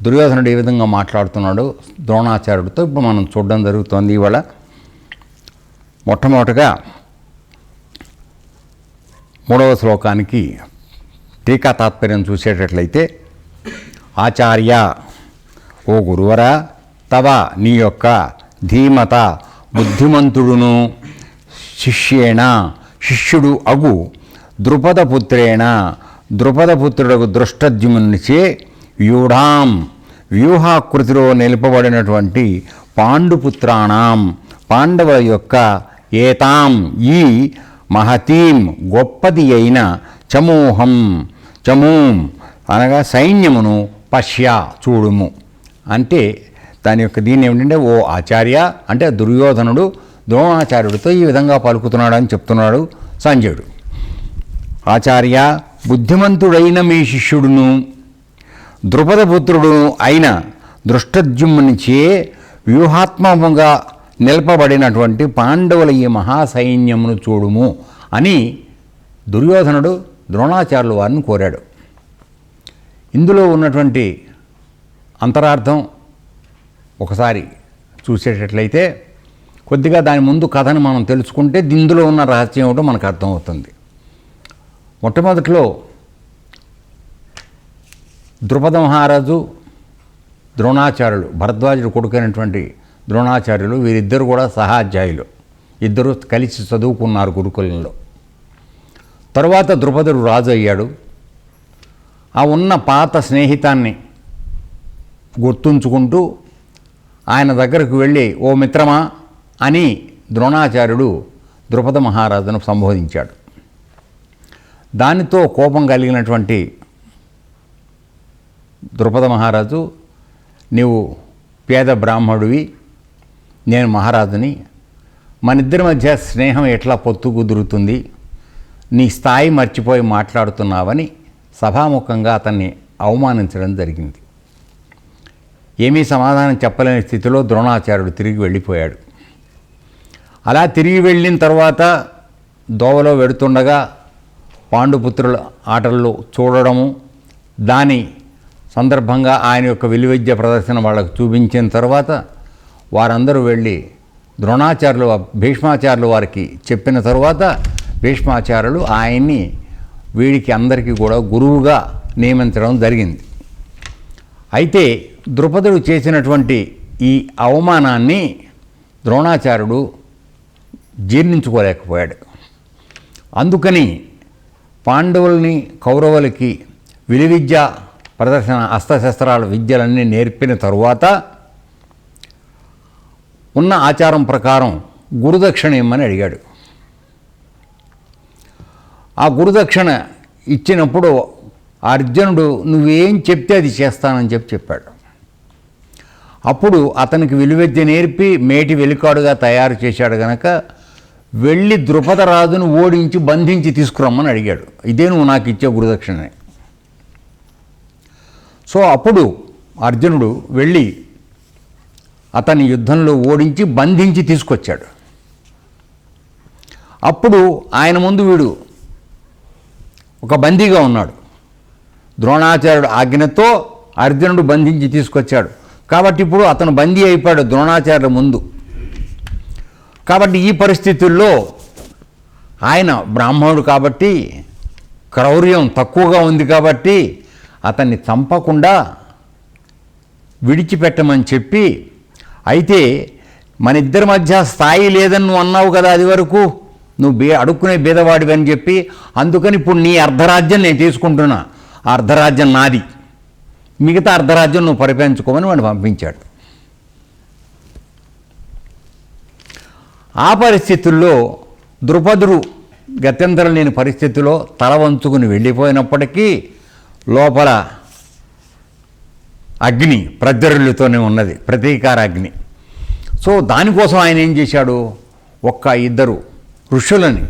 దుర్యోధనుడు ఏ విధంగా మాట్లాడుతున్నాడో ద్రోణాచార్యుడితో ఇప్పుడు మనం చూడడం జరుగుతోంది. ఇవాళ మొట్టమొదటిగా 3వ శ్లోకానికి టీకా తాత్పర్యం చూసేటట్లయితే, ఆచార్య, ఓ గురువరా, తవ నీ యొక్క ధీమత బుద్ధిమంతుడును శిష్యేణ శిష్యుడు అగు ద్రుపదపుత్రేణ ద్రుపదపుత్రుడకు దృష్టద్యుమ్నునిచే వ్యూఢాం వ్యూహాకృతిలో నిలుపబడినటువంటి పాండుపుత్రాణం పాండవుల యొక్క ఏతాం ఈ మహతీం గొప్పది అయిన చమూహం చమూం అనగా సైన్యమును పశ్య చూడుము. అంటే దాని యొక్క దీన్ని ఏమిటంటే, ఓ ఆచార్య అంటే దుర్యోధనుడు ద్రోణాచార్యుడితో ఈ విధంగా పలుకుతున్నాడు అని చెప్తున్నాడు సంజయుడు. ఆచార్య, బుద్ధిమంతుడైన మీ శిష్యుడును ద్రుపదపుత్రుడు అయిన దృష్టద్యుమ్నునిచే వ్యూహాత్మకంగా నిలపబడినటువంటి పాండవుల ఈ మహాసైన్యమును చూడుము అని దుర్యోధనుడు ద్రోణాచార్యుల వారిని కోరాడు. ఇందులో ఉన్నటువంటి అంతరార్థం ఒకసారి చూసేటట్లయితే, కొద్దిగా దాని ముందు కథను మనం తెలుసుకుంటే ఇందులో ఉన్న రహస్యం ఏమిటో మనకు అర్థమవుతుంది. మొట్టమొదట్లో ద్రుపద మహారాజు, ద్రోణాచార్యులు, భరద్వాజుడు కొడుకైనటువంటి ద్రోణాచార్యులు, వీరిద్దరు కూడా సహాధ్యాయులు. ఇద్దరు కలిసి చదువుకున్నారు గురుకులంలో. తరువాత ద్రుపదుడు రాజు అయ్యాడు. ఆ ఉన్న పాత స్నేహితాన్ని గుర్తుంచుకుంటూ ఆయన దగ్గరకు వెళ్ళి, ఓ మిత్రమా అని ద్రోణాచార్యుడు ద్రుపద మహారాజును సంబోధించాడు. దానితో కోపం కలిగినటువంటి ద్రుపద మహారాజు, నీవు పేద బ్రాహ్మడివి, నేను మహారాజుని, మనిద్దరి మధ్య స్నేహం ఎట్లా పొత్తు కుదురుతుంది, నీ స్థాయి మర్చిపోయి మాట్లాడుతున్నావని సభాముఖంగా అతన్ని అవమానించడం జరిగింది. ఏమీ సమాధానం చెప్పలేని స్థితిలో ద్రోణాచార్యుడు తిరిగి వెళ్ళిపోయాడు. అలా తిరిగి వెళ్ళిన తర్వాత దోవలో వెడుతుండగా పాండుపుత్రుల ఆటల్లో చూడడము, దాని సందర్భంగా ఆయన యొక్క విలువిద్య ప్రదర్శన వాళ్ళకు చూపించిన తర్వాత వారందరూ వెళ్ళి ద్రోణాచార్యులు భీష్మాచార్యులు వారికి చెప్పిన తర్వాత భీష్మాచార్యులు ఆయన్ని వీడికి అందరికీ కూడా గురువుగా నియమించడం జరిగింది. అయితే ద్రుపదుడు చేసినటువంటి ఈ అవమానాన్ని ద్రోణాచార్యుడు జీర్ణించుకోలేకపోయాడు. అందుకని పాండవుల్ని కౌరవులకి విలువిద్య ప్రదర్శన అస్త్రశస్త్రాల విద్యలన్నీ నేర్పిన తరువాత ఉన్న ఆచారం ప్రకారం గురుదక్షిణ ఇమ్మని అడిగాడు. ఆ గురుదక్షిణ ఇచ్చినప్పుడు అర్జునుడు నువ్వేం చెప్తే అది చేస్తానని చెప్పాడు. అప్పుడు అతనికి విలువిద్య నేర్పి మేటి వెలికాడుగా తయారు చేశాడు గనక వెళ్ళి ద్రుపదరాజును ఓడించి బంధించి తీసుకురమ్మని అడిగాడు. ఇదే నువ్వు నాకు ఇచ్చే గురుదక్షిణని. సో అప్పుడు అర్జునుడు వెళ్ళి అతని యుద్ధంలో ఓడించి బంధించి తీసుకొచ్చాడు. అప్పుడు ఆయన ముందు వీడు ఒక బందీగా ఉన్నాడు. ద్రోణాచార్యుడు ఆజ్ఞతో అర్జునుడు బంధించి తీసుకొచ్చాడు. కాబట్టి ఇప్పుడు అతను బందీ అయిపోయాడు ద్రోణాచార్యుల ముందు. కాబట్టి ఈ పరిస్థితుల్లో ఆయన బ్రాహ్మణుడు కాబట్టి క్రౌర్యం తక్కువగా ఉంది కాబట్టి అతన్ని చంపకుండా విడిచిపెట్టమని చెప్పి, అయితే మన ఇద్దరి మధ్య స్థాయి లేదని నువ్వు అన్నావు కదా, అది వరకు నువ్వు అడుక్కునే బీదవాడివి అని చెప్పి, అందుకని ఇప్పుడు నీ అర్ధరాజ్యం నేను తీసుకుంటున్నా, ఆ అర్ధరాజ్యం నాది, మిగతా అర్ధరాజ్యం నువ్వు పరిపాలించుకోమని వాడిని పంపించాడు. ఆ పరిస్థితుల్లో ద్రుపదుడు గత్యంతరం లేని పరిస్థితిలో తల వంచుకుని వెళ్ళిపోయినప్పటికీ లోపల అగ్ని ప్రజ్వరులతోనే ఉన్నది, ప్రతీకార అగ్ని. సో దానికోసం ఆయన ఏం చేశాడు, ఇద్దరు ఋషులని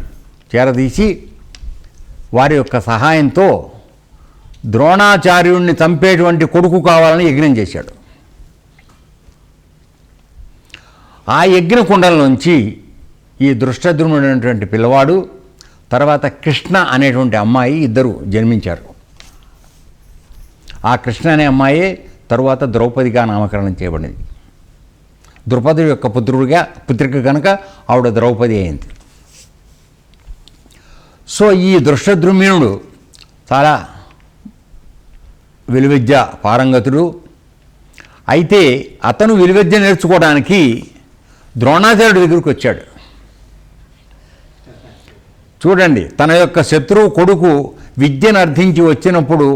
చేరదీసి వారి యొక్క సహాయంతో ద్రోణాచార్యుడిని చంపేటువంటి కొడుకు కావాలని యజ్ఞం చేశాడు. ఆ యజ్ఞ కుండలలోంచి ఈ దృష్టద్యుమ్నుడైనటువంటి పిల్లవాడు, తర్వాత కృష్ణ అనేటువంటి అమ్మాయి ఇద్దరు జన్మించారు. ఆ కృష్ణ అనే అమ్మాయే తరువాత ద్రౌపదిగా నామకరణం చేయబడింది. ద్రుపదుడి యొక్క పుత్రిక కనుక ఆవిడ ద్రౌపది అయింది. సో ఈ దృష్టద్యుమ్నుడు చాలా విలువిద్య పారంగతుడు. అయితే అతను విలువిద్య నేర్చుకోవడానికి ద్రోణాచార్యుడి దగ్గరికి వచ్చాడు. చూడండి, తన యొక్క శత్రువు కొడుకు విద్యను అర్థించి వచ్చినప్పుడు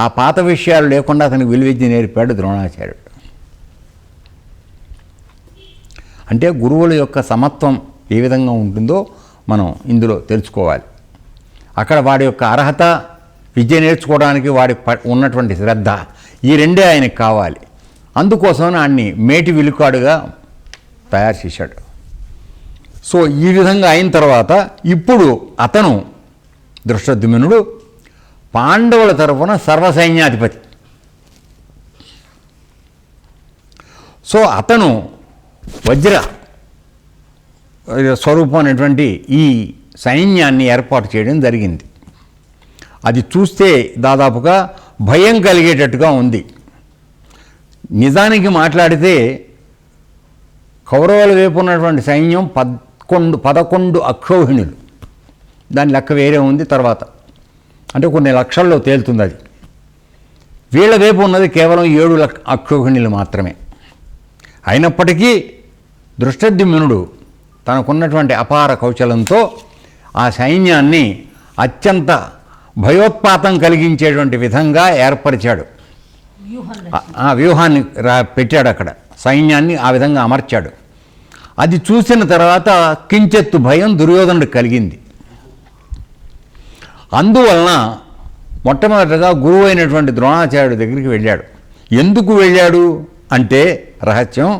ఆ పాత విషయాలు లేకుండా అతనికి విలువిద్య నేర్పాడు ద్రోణాచార్యుడు. అంటే గురువుల యొక్క సమత్వం ఏ విధంగా ఉంటుందో మనం ఇందులో తెలుసుకోవాలి. అక్కడ వాడి యొక్క అర్హత, విద్య నేర్చుకోవడానికి వాడి ఉన్నటువంటి శ్రద్ధ, ఈ రెండే ఆయనకు కావాలి. అందుకోసం ఆయన్ని మేటి విలుకాడుగా తయారు చేశాడు. సో ఈ విధంగా అయిన తర్వాత ఇప్పుడు అతను దృష్టద్యుమ్నుడు పాండవుల తరఫున సర్వసైన్యాధిపతి. సో అతను వజ్ర స్వరూపం అనేటువంటి ఈ సైన్యాన్ని ఏర్పాటు చేయడం జరిగింది. అది చూస్తే దాదాపుగా భయం కలిగేటట్టుగా ఉంది. నిజానికి మాట్లాడితే కౌరవుల వైపు ఉన్నటువంటి సైన్యం 11 అక్షౌహిణులు. దాని లెక్క వేరే ఉంది తర్వాత, అంటే కొన్ని లక్షల్లో తేలుతుంది అది. వీళ్ళ వైపు ఉన్నది కేవలం 7 అక్షౌహిణులు మాత్రమే. అయినప్పటికీ దృష్టద్యుమ్నుడు తనకున్నటువంటి అపార కౌశలంతో ఆ సైన్యాన్ని అత్యంత భయోత్పాతం కలిగించేటువంటి విధంగా ఏర్పరిచాడు. ఆ వ్యూహాన్ని పెట్టాడు. అక్కడ సైన్యాన్ని ఆ విధంగా అమర్చాడు. అది చూసిన తర్వాత కించెత్తు భయం దుర్యోధనుడికి కలిగింది. అందువలన మొట్టమొదటిగా గురువు అయినటువంటి ద్రోణాచార్యుడి దగ్గరికి వెళ్ళాడు. ఎందుకు వెళ్ళాడు అంటే రహస్యం,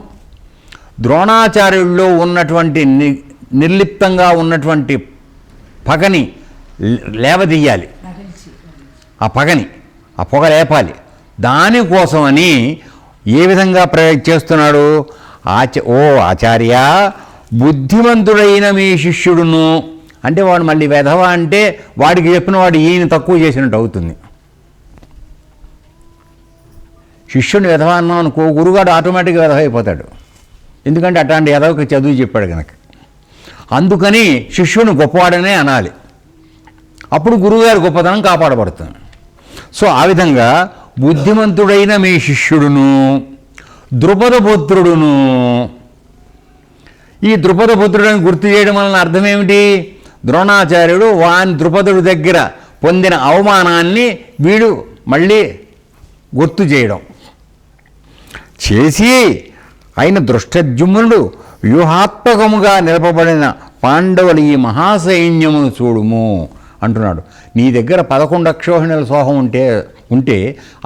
ద్రోణాచార్యుల్లో ఉన్నటువంటి నిర్లిప్తంగా ఉన్నటువంటి పగని లేవదీయాలి. ఆ పగని, ఆ పొగ లేపాలి. దానికోసమని ఏ విధంగా చేస్తున్నాడు? ఆచార్య, బుద్ధిమంతుడైన మీ శిష్యుడును, అంటే వాడు మళ్ళీ వెధవ అంటే వాడికి చెప్పిన వాడు ఈయన తక్కువ చేసినట్టు అవుతుంది. శిష్యుడిని వెధవ అన్నాం అనుకో, గురుగాడు ఆటోమేటిక్గా వెధవ అయిపోతాడు. ఎందుకంటే అట్లాంటి ఎదవకి చదువు చెప్పాడు కనుక. అందుకని శిష్యుని గొప్పవాడనే అనాలి. అప్పుడు గురువుగారి గొప్పతనం కాపాడబడుతుంది. సో ఆ విధంగా బుద్ధిమంతుడైన మీ శిష్యుడును ద్రుపదపుత్రుడును. ఈ ద్రుపదపుత్రుడిని గుర్తు చేయడం వలన అర్థం ఏమిటి? ద్రోణాచార్యుడు వాని ద్రుపదుడి దగ్గర పొందిన అవమానాన్ని వీడు మళ్ళీ గుర్తు చేయడం చేసి, అయిన దృష్టద్యుమ్నుడు వ్యూహాత్మకముగా నిలపబడిన పాండవులు ఈ మహాసైన్యమును చూడుము అంటున్నాడు. నీ దగ్గర 11 అక్షౌహిణుల సోహం ఉంటే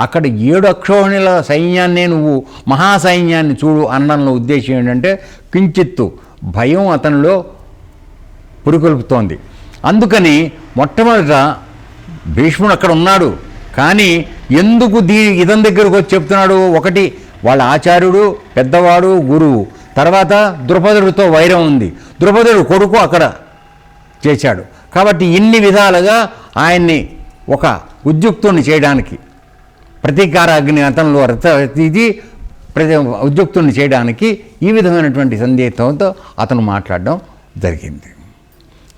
అక్కడ 7 అక్షౌహిణుల సైన్యాన్నే నువ్వు మహాసైన్యాన్ని చూడు అనడంలో ఉద్దేశం ఏంటంటే కించిత్తు భయం అతనిలో పురికొల్పుతోంది. అందుకని మొట్టమొదట భీష్ముడు అక్కడ ఉన్నాడు, కానీ ఎందుకు ఇతని దగ్గరకు వచ్చి చెప్తున్నాడు? ఒకటి, వాళ్ళ ఆచార్యుడు పెద్దవాడు గురువు, తర్వాత ద్రుపదుడితో వైరం ఉంది, ద్రుపదుడు కొడుకు అక్కడ చేశాడు. కాబట్టి ఇన్ని విధాలుగా ఆయన్ని ఒక ఉద్యుక్తుని చేయడానికి, ప్రతీకార అగ్ని అతనిలో ఇది ఉద్యుక్తుని చేయడానికి ఈ విధమైనటువంటి సందేశంతో అతను మాట్లాడడం జరిగింది.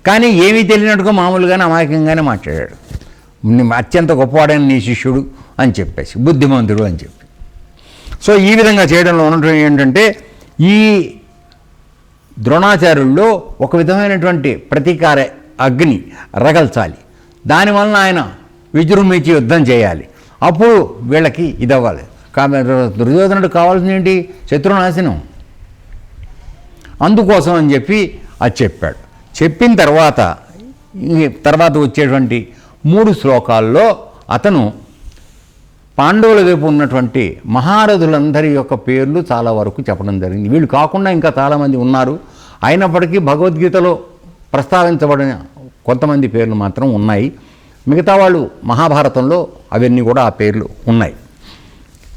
కానీ ఏమీ తెలియనట్టుగా మామూలుగానే అమాయకంగానే మాట్లాడాడు. అత్యంత గొప్పవాడైన నీ శిష్యుడు అని చెప్పేసి, బుద్ధిమంతుడు అని చెప్పి. సో ఈ విధంగా చేయడంలో ఉన్నటువంటి ఏంటంటే ఈ ద్రోణాచార్యుల్లో ఒక విధమైనటువంటి ప్రతీకార అగ్ని రగల్చాలి. దానివలన ఆయన విజృంభించి యుద్ధం చేయాలి. అప్పుడు వీళ్ళకి ఇదవ్వాలి. దుర్యోధనుడు కావాల్సింది ఏంటి? శత్రునాశనం. అందుకోసం అని చెప్పి అది చెప్పాడు. చెప్పిన తర్వాత వచ్చేటువంటి 3 శ్లోకాల్లో అతను పాండవుల వైపు ఉన్నటువంటి మహారథులందరి యొక్క పేర్లు చాలా వరకు చెప్పడం జరిగింది. వీళ్ళు కాకుండా ఇంకా చాలామంది ఉన్నారు. అయినప్పటికీ భగవద్గీతలో ప్రస్తావించబడిన కొంతమంది పేర్లు మాత్రం ఉన్నాయి. మిగతా వాళ్ళు మహాభారతంలో అవన్నీ కూడా ఆ పేర్లు ఉన్నాయి.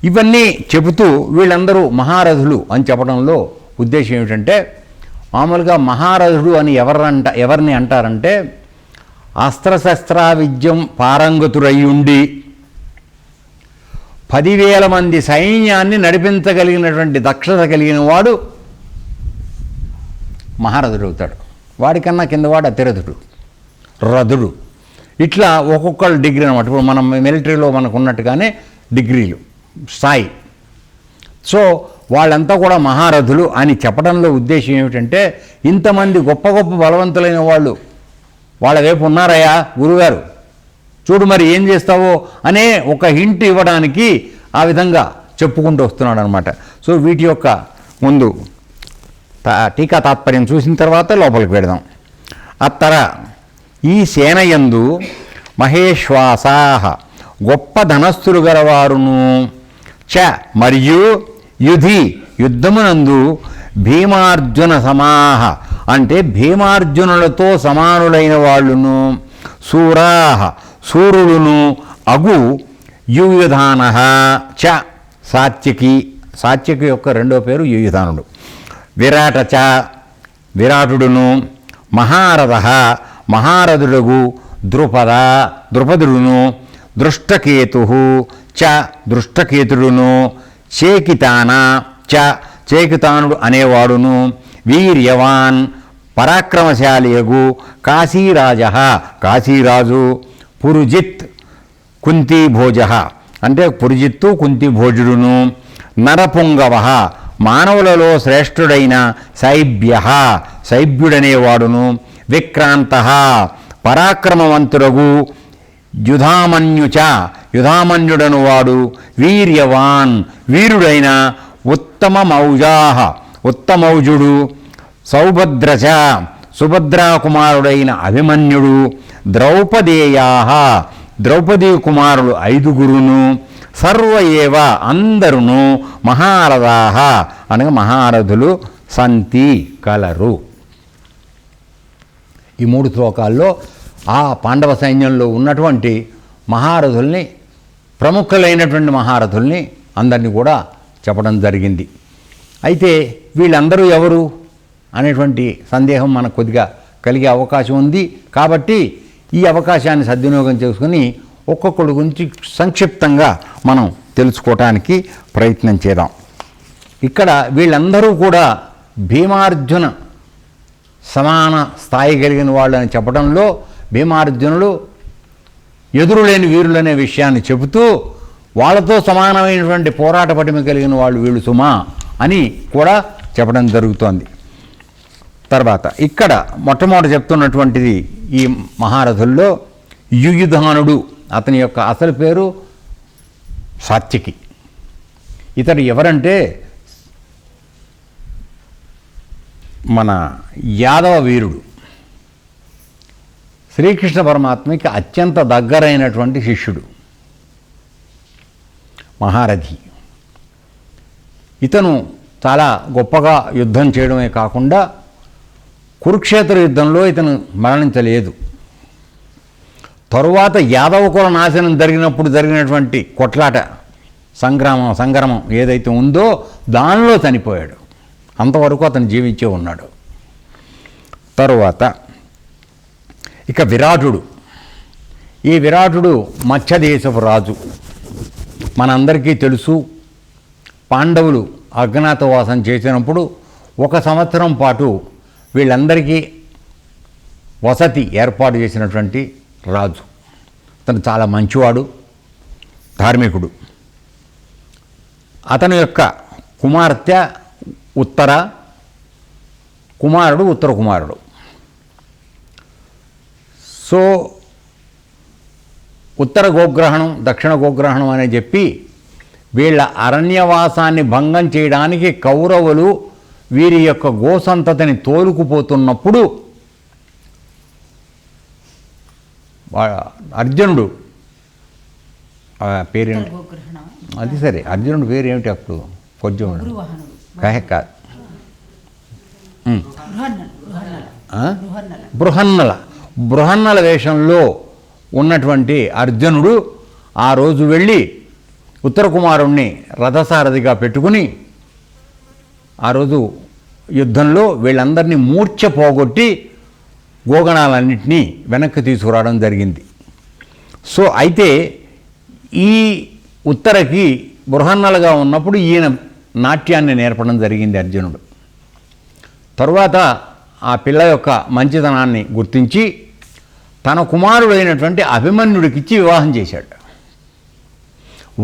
ఇవన్నీ చెబుతూ వీళ్ళందరూ మహారథులు అని చెప్పడంలో ఉద్దేశం ఏమిటంటే, మామూలుగా మహారథుడు అని ఎవరిని అంటారంటే అస్త్రశస్త్ర విద్యం పారంగతుడయ్యుండి 10,000 మంది సైన్యాన్ని నడిపించగలిగినటువంటి దక్షత కలిగిన వాడు మహారథుడు అవుతాడు. వాడికన్నా కిందవాడు అతిరథుడు. రథుడు. ఇట్లా ఒక్కొక్కరు డిగ్రీ అనమాట. ఇప్పుడు మనం మిలిటరీలో మనకు ఉన్నట్టుగానే డిగ్రీలు స్థాయి. సో వాళ్ళంతా కూడా మహారథులు అని చెప్పడంలో ఉద్దేశం ఏమిటంటే, ఇంతమంది గొప్ప గొప్ప బలవంతులైన వాళ్ళు వాళ్ళ వైపు ఉన్నారయ్యా గురుగారు, చూడు మరి ఏం చేస్తావో అనే ఒక హింట్ ఇవ్వడానికి ఆ విధంగా చెప్పుకుంటూ వస్తున్నాడు అనమాట. సో వీటి యొక్క ముందు టీకా తాత్పర్యం చూసిన తర్వాత లోపలికి పెడదాం. అత్తర ఈ సేనయందు మహేశ్వాసాహ గొప్ప ధనస్థులు గలవారును చ మరియు యుధి యుద్ధమునందు భీమార్జున సమాహ అంటే భీమార్జునులతో సమానులైన వాళ్ళును సూరాహ సూర్యుడును అగు యుయుధాన చ సాత్యకి సాత్యకి యొక్క రెండో పేరు యుయుధానుడు విరాట చ విరాటుడును మహారథ మహారథుడుగు ద్రుపదుడును దృష్టకేతు చ దృష్టకేతుడును చేకితాన చ చేకితానుడు అనేవాడును వీర్యవాన్ పరాక్రమశాలియగు కాశీరాజ కాశీరాజు పురుజిత్ కుంతిభోజ అంటే పురుజిత్తు కుంతిభోజుడును నరపుంగవ మానవులలో శ్రేష్ఠుడైన శైబ్యుడనేవాడును విక్రాంత పరాక్రమవంతుడగు యుధామన్యుచ యుధామన్యుడను వాడు వీర్యవాన్ వీరుడైన ఉత్తమౌజుడు సౌభద్రచ సుభద్రాకుమారుడైన అభిమన్యుడు ద్రౌపదేయా ద్రౌపదీ కుమారులు 5గురును సర్వ ఏవ అందరును మహారథాః అనగా మహారథులు సంతి కలరు. ఈ 3 శ్లోకాల్లో ఆ పాండవ సైన్యంలో ఉన్నటువంటి మహారథుల్ని ప్రముఖులైనటువంటి మహారథుల్ని అందరినీ కూడా చెప్పడం జరిగింది. అయితే వీళ్ళందరూ ఎవరు అనేటువంటి సందేహం మనకు కొద్దిగా కలిగే అవకాశం ఉంది. కాబట్టి ఈ అవకాశాన్ని సద్వినియోగం చేసుకుని ఒక్కొక్కడి గురించి సంక్షిప్తంగా మనం తెలుసుకోవటానికి ప్రయత్నం చేద్దాం. ఇక్కడ వీళ్ళందరూ కూడా భీమార్జున సమాన స్థాయి కలిగిన వాళ్ళు అని చెప్పడంలో భీమార్జునులు ఎదురులేని వీరులనే విషయాన్ని చెబుతూ వాళ్ళతో సమానమైనటువంటి పోరాట పటిమ కలిగిన వాళ్ళు వీళ్ళు సుమా అని కూడా చెప్పడం జరుగుతోంది. తర్వాత ఇక్కడ మొట్టమొదటి చెప్తున్నటువంటిది ఈ మహారథుల్లో యుయుధానుడు, అతని యొక్క అసలు పేరు సాత్యకి. ఇతడు ఎవరంటే మన యాదవ వీరుడు, శ్రీకృష్ణ పరమాత్మకి అత్యంత దగ్గరైనటువంటి శిష్యుడు, మహారథి. ఇతను చాలా గొప్పగా యుద్ధం చేయడమే కాకుండా కురుక్షేత్ర యుద్ధంలో ఇతను మరణించలేదు. తరువాత యాదవ కుల నాశనం జరిగినప్పుడు జరిగినటువంటి కొట్లాట సంగ్రామం ఏదైతే ఉందో దానిలో చనిపోయాడు. అంతవరకు అతను జీవించే ఉన్నాడు. తరువాత ఇక విరాటుడు. ఈ విరాటుడు మత్స్యదేశపు రాజు. మనందరికీ తెలుసు, పాండవులు అజ్ఞాతవాసం చేసినప్పుడు 1 సంవత్సరం పాటు వీళ్ళందరికీ వసతి ఏర్పాటు చేసినటువంటి రాజు. అతను చాలా మంచివాడు, ధార్మికుడు. అతని యొక్క కుమార్తె ఉత్తర కుమారుడు. సో ఉత్తర గోగ్రహణం దక్షిణ గోగ్రహణం అని చెప్పి వీళ్ళ అరణ్యవాసాన్ని భంగం చేయడానికి కౌరవులు వీరి యొక్క గోసంతతిని తోలుకుపోతున్నప్పుడు అర్జునుడు పేరేంటి, అది సరే అర్జునుడు పేరు ఏమిటి అప్పుడు కొంచెం కాదు, బృహన్నల వేషంలో ఉన్నటువంటి అర్జునుడు ఆ రోజు వెళ్ళి ఉత్తర కుమారుణ్ణి రథసారథిగా పెట్టుకుని ఆ రోజు యుద్ధంలో వీళ్ళందరినీ మూర్ఛ పోగొట్టి గోగణాలన్నింటినీ వెనక్కి తీసుకురావడం జరిగింది. సో అయితే ఈ ఉత్తరకి బృహన్నలుగా ఉన్నప్పుడు ఈయన నాట్యాన్ని నేర్పడం జరిగింది అర్జునుడు. తరువాత ఆ పిల్ల యొక్క మంచితనాన్ని గుర్తించి తన కుమారుడైనటువంటి అభిమన్యుడికిచ్చి వివాహం చేశాడు.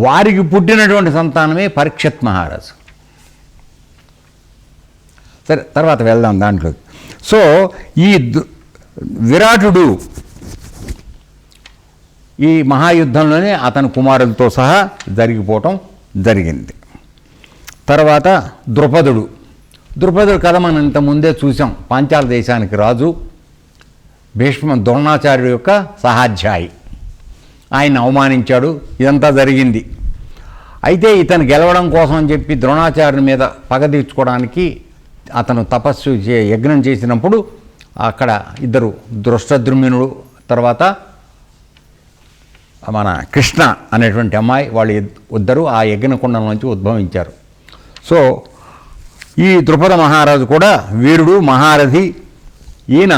వారికి పుట్టినటువంటి సంతానమే పరీక్షిత్ మహారాజు. సరే, తర్వాత వెళ్దాం దాంట్లోకి. సో ఈ విరాటుడు ఈ మహాయుద్ధంలోనే అతని కుమారులతో సహా జరిగిపోవటం జరిగింది. తర్వాత ద్రుపదుడు కథ మనం ఇంతకుముందే చూసాం. పాంచాల దేశానికి రాజు, ద్రోణాచార్యుడు యొక్క సహాధ్యాయి. ఆయన అవమానించాడు, ఇదంతా జరిగింది. అయితే ఇతను గెలవడం కోసం అని చెప్పి ద్రోణాచార్యుని మీద పగ తీర్చుకోవడానికి అతను యజ్ఞం చేసినప్పుడు అక్కడ ఇద్దరు, దృష్టద్యుమ్నుడు తర్వాత మన కృష్ణ అనేటువంటి అమ్మాయి, వాళ్ళు ఇద్దరు ఆ యజ్ఞకుండం నుంచి ఉద్భవించారు. సో ఈ ద్రుపద మహారాజు కూడా వీరుడు, మహారథి. ఈయన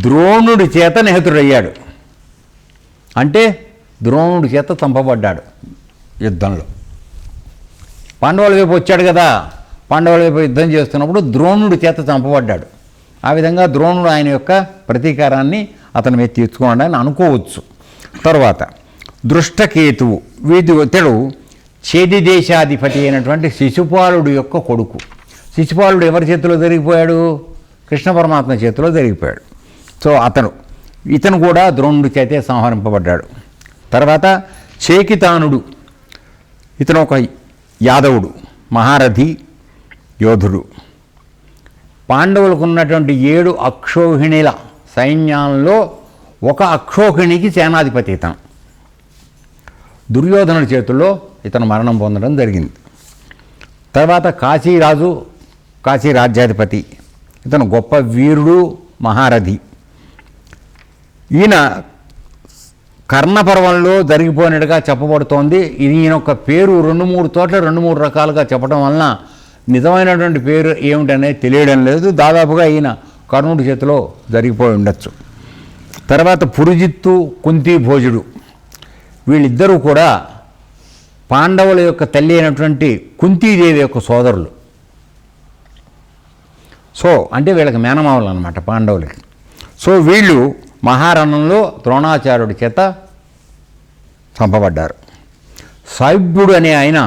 ద్రోణుడి చేత నిహతుడయ్యాడు. అంటే ద్రోణుడి చేత చంపబడ్డాడు యుద్ధంలో. పాండవుల వైపు వచ్చాడు కదా, పాండవుల వైపు యుద్ధం చేస్తున్నప్పుడు ద్రోణుడి చేత చంపబడ్డాడు. ఆ విధంగా ద్రోణుడు ఆయన యొక్క ప్రతీకారాన్ని అతని మీద తీర్చుకోవడాన్ని అనుకోవచ్చు. తర్వాత దృష్టకేతువు, ఇతడు చేది దేశాధిపతి అయినటువంటి శిశుపాలుడు యొక్క కొడుకు. శిశుపాలుడు ఎవరి చేతిలో జరిగిపోయాడు? కృష్ణ పరమాత్మ చేతిలో జరిగిపోయాడు. సో ఇతను కూడా ద్రోణుడి చేతే సంహరింపబడ్డాడు. తర్వాత చేకితానుడు, ఇతను ఒక యాదవుడు, మహారథి, యోధుడు. పాండవులకు ఉన్నటువంటి 7 అక్షోహిణీల సైన్యాల్లో ఒక అక్షోహిణికి సేనాధిపతి ఇతను. దుర్యోధనుడి చేతుల్లో ఇతను మరణం పొందడం జరిగింది. తర్వాత కాశీరాజు, కాశీ రాజ్యాధిపతి. ఇతను గొప్ప వీరుడు, మహారథి. ఈయన కర్ణపర్వంలో జరిగిపోయినట్టుగా చెప్పబడుతోంది. ఈయన యొక్క పేరు 2-3 చోట్ల 2-3 రకాలుగా చెప్పడం వలన నిజమైనటువంటి పేరు ఏమిటనేది తెలియడం లేదు. దాదాపుగా ఈయన కర్ణుడి చేతిలో జరిగిపోయి ఉండొచ్చు. తర్వాత పురుజిత్తు, కుంతీభోజుడు, వీళ్ళిద్దరూ కూడా పాండవుల యొక్క తల్లి అయినటువంటి కుంతీదేవి యొక్క సోదరులు. సో అంటే వీళ్ళకి మేనమావులు అన్నమాట పాండవులకి. సో వీళ్ళు మహారణంలో ద్రోణాచార్యుడి చేత చంపబడ్డారు. సైభ్యుడు అనే ఆయన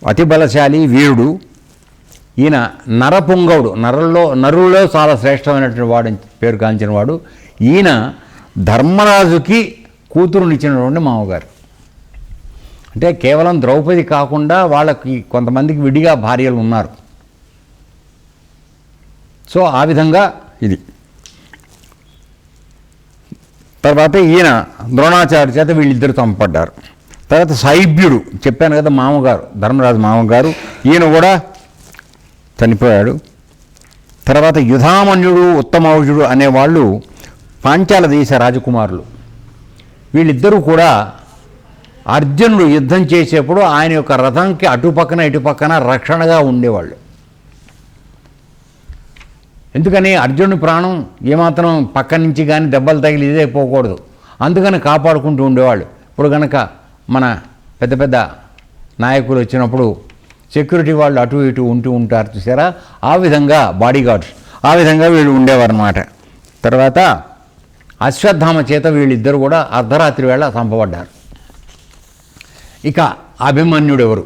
అతి బలశాలి, వీరుడు. ఈయన నరపుంగవుడు, నరుల్లో చాలా శ్రేష్టమైనటువంటి వాడు పేరు కాంచిన వాడు. ఈయన ధర్మరాజుకి కూతురునిచ్చినటువంటి మామగారు. అంటే కేవలం ద్రౌపది కాకుండా వాళ్ళకి కొంతమందికి విడిగా భార్యలు ఉన్నారు. సో ఆ విధంగా ఇది. తర్వాత ఈయన ద్రోణాచార్య చేత వీళ్ళిద్దరు చంపబడ్డారు. తర్వాత సైభ్యుడు, చెప్పాను కదా మామగారు, ధర్మరాజు మామగారు, ఈయన కూడా చనిపోయాడు. తర్వాత యుధామన్యుడు, ఉత్తమౌజుడు అనేవాళ్ళు పాంచాల దేశ రాజకుమారులు. వీళ్ళిద్దరూ కూడా అర్జునుడు యుద్ధం చేసేప్పుడు ఆయన యొక్క రథంకి అటుపక్కన ఇటుపక్కన రక్షణగా ఉండేవాళ్ళు. ఎందుకని అర్జునుడి ప్రాణం ఏమాత్రం పక్క నుంచి కానీ దెబ్బలు తగిలి ఇదే పోకూడదు, అందుకని కాపాడుకుంటూ ఉండేవాళ్ళు. ఇప్పుడు కనుక మన పెద్ద పెద్ద నాయకులు వచ్చినప్పుడు సెక్యూరిటీ వాళ్ళు అటు ఇటు ఉంటూ ఉంటారు చూసారా, ఆ విధంగా బాడీగార్డ్స్, ఆ విధంగా వీళ్ళు ఉండేవారన్నమాట. తర్వాత అశ్వత్థామ చేత వీళ్ళిద్దరు కూడా అర్ధరాత్రి వేళ చంపబడ్డారు. ఇక అభిమన్యుడు ఎవరు?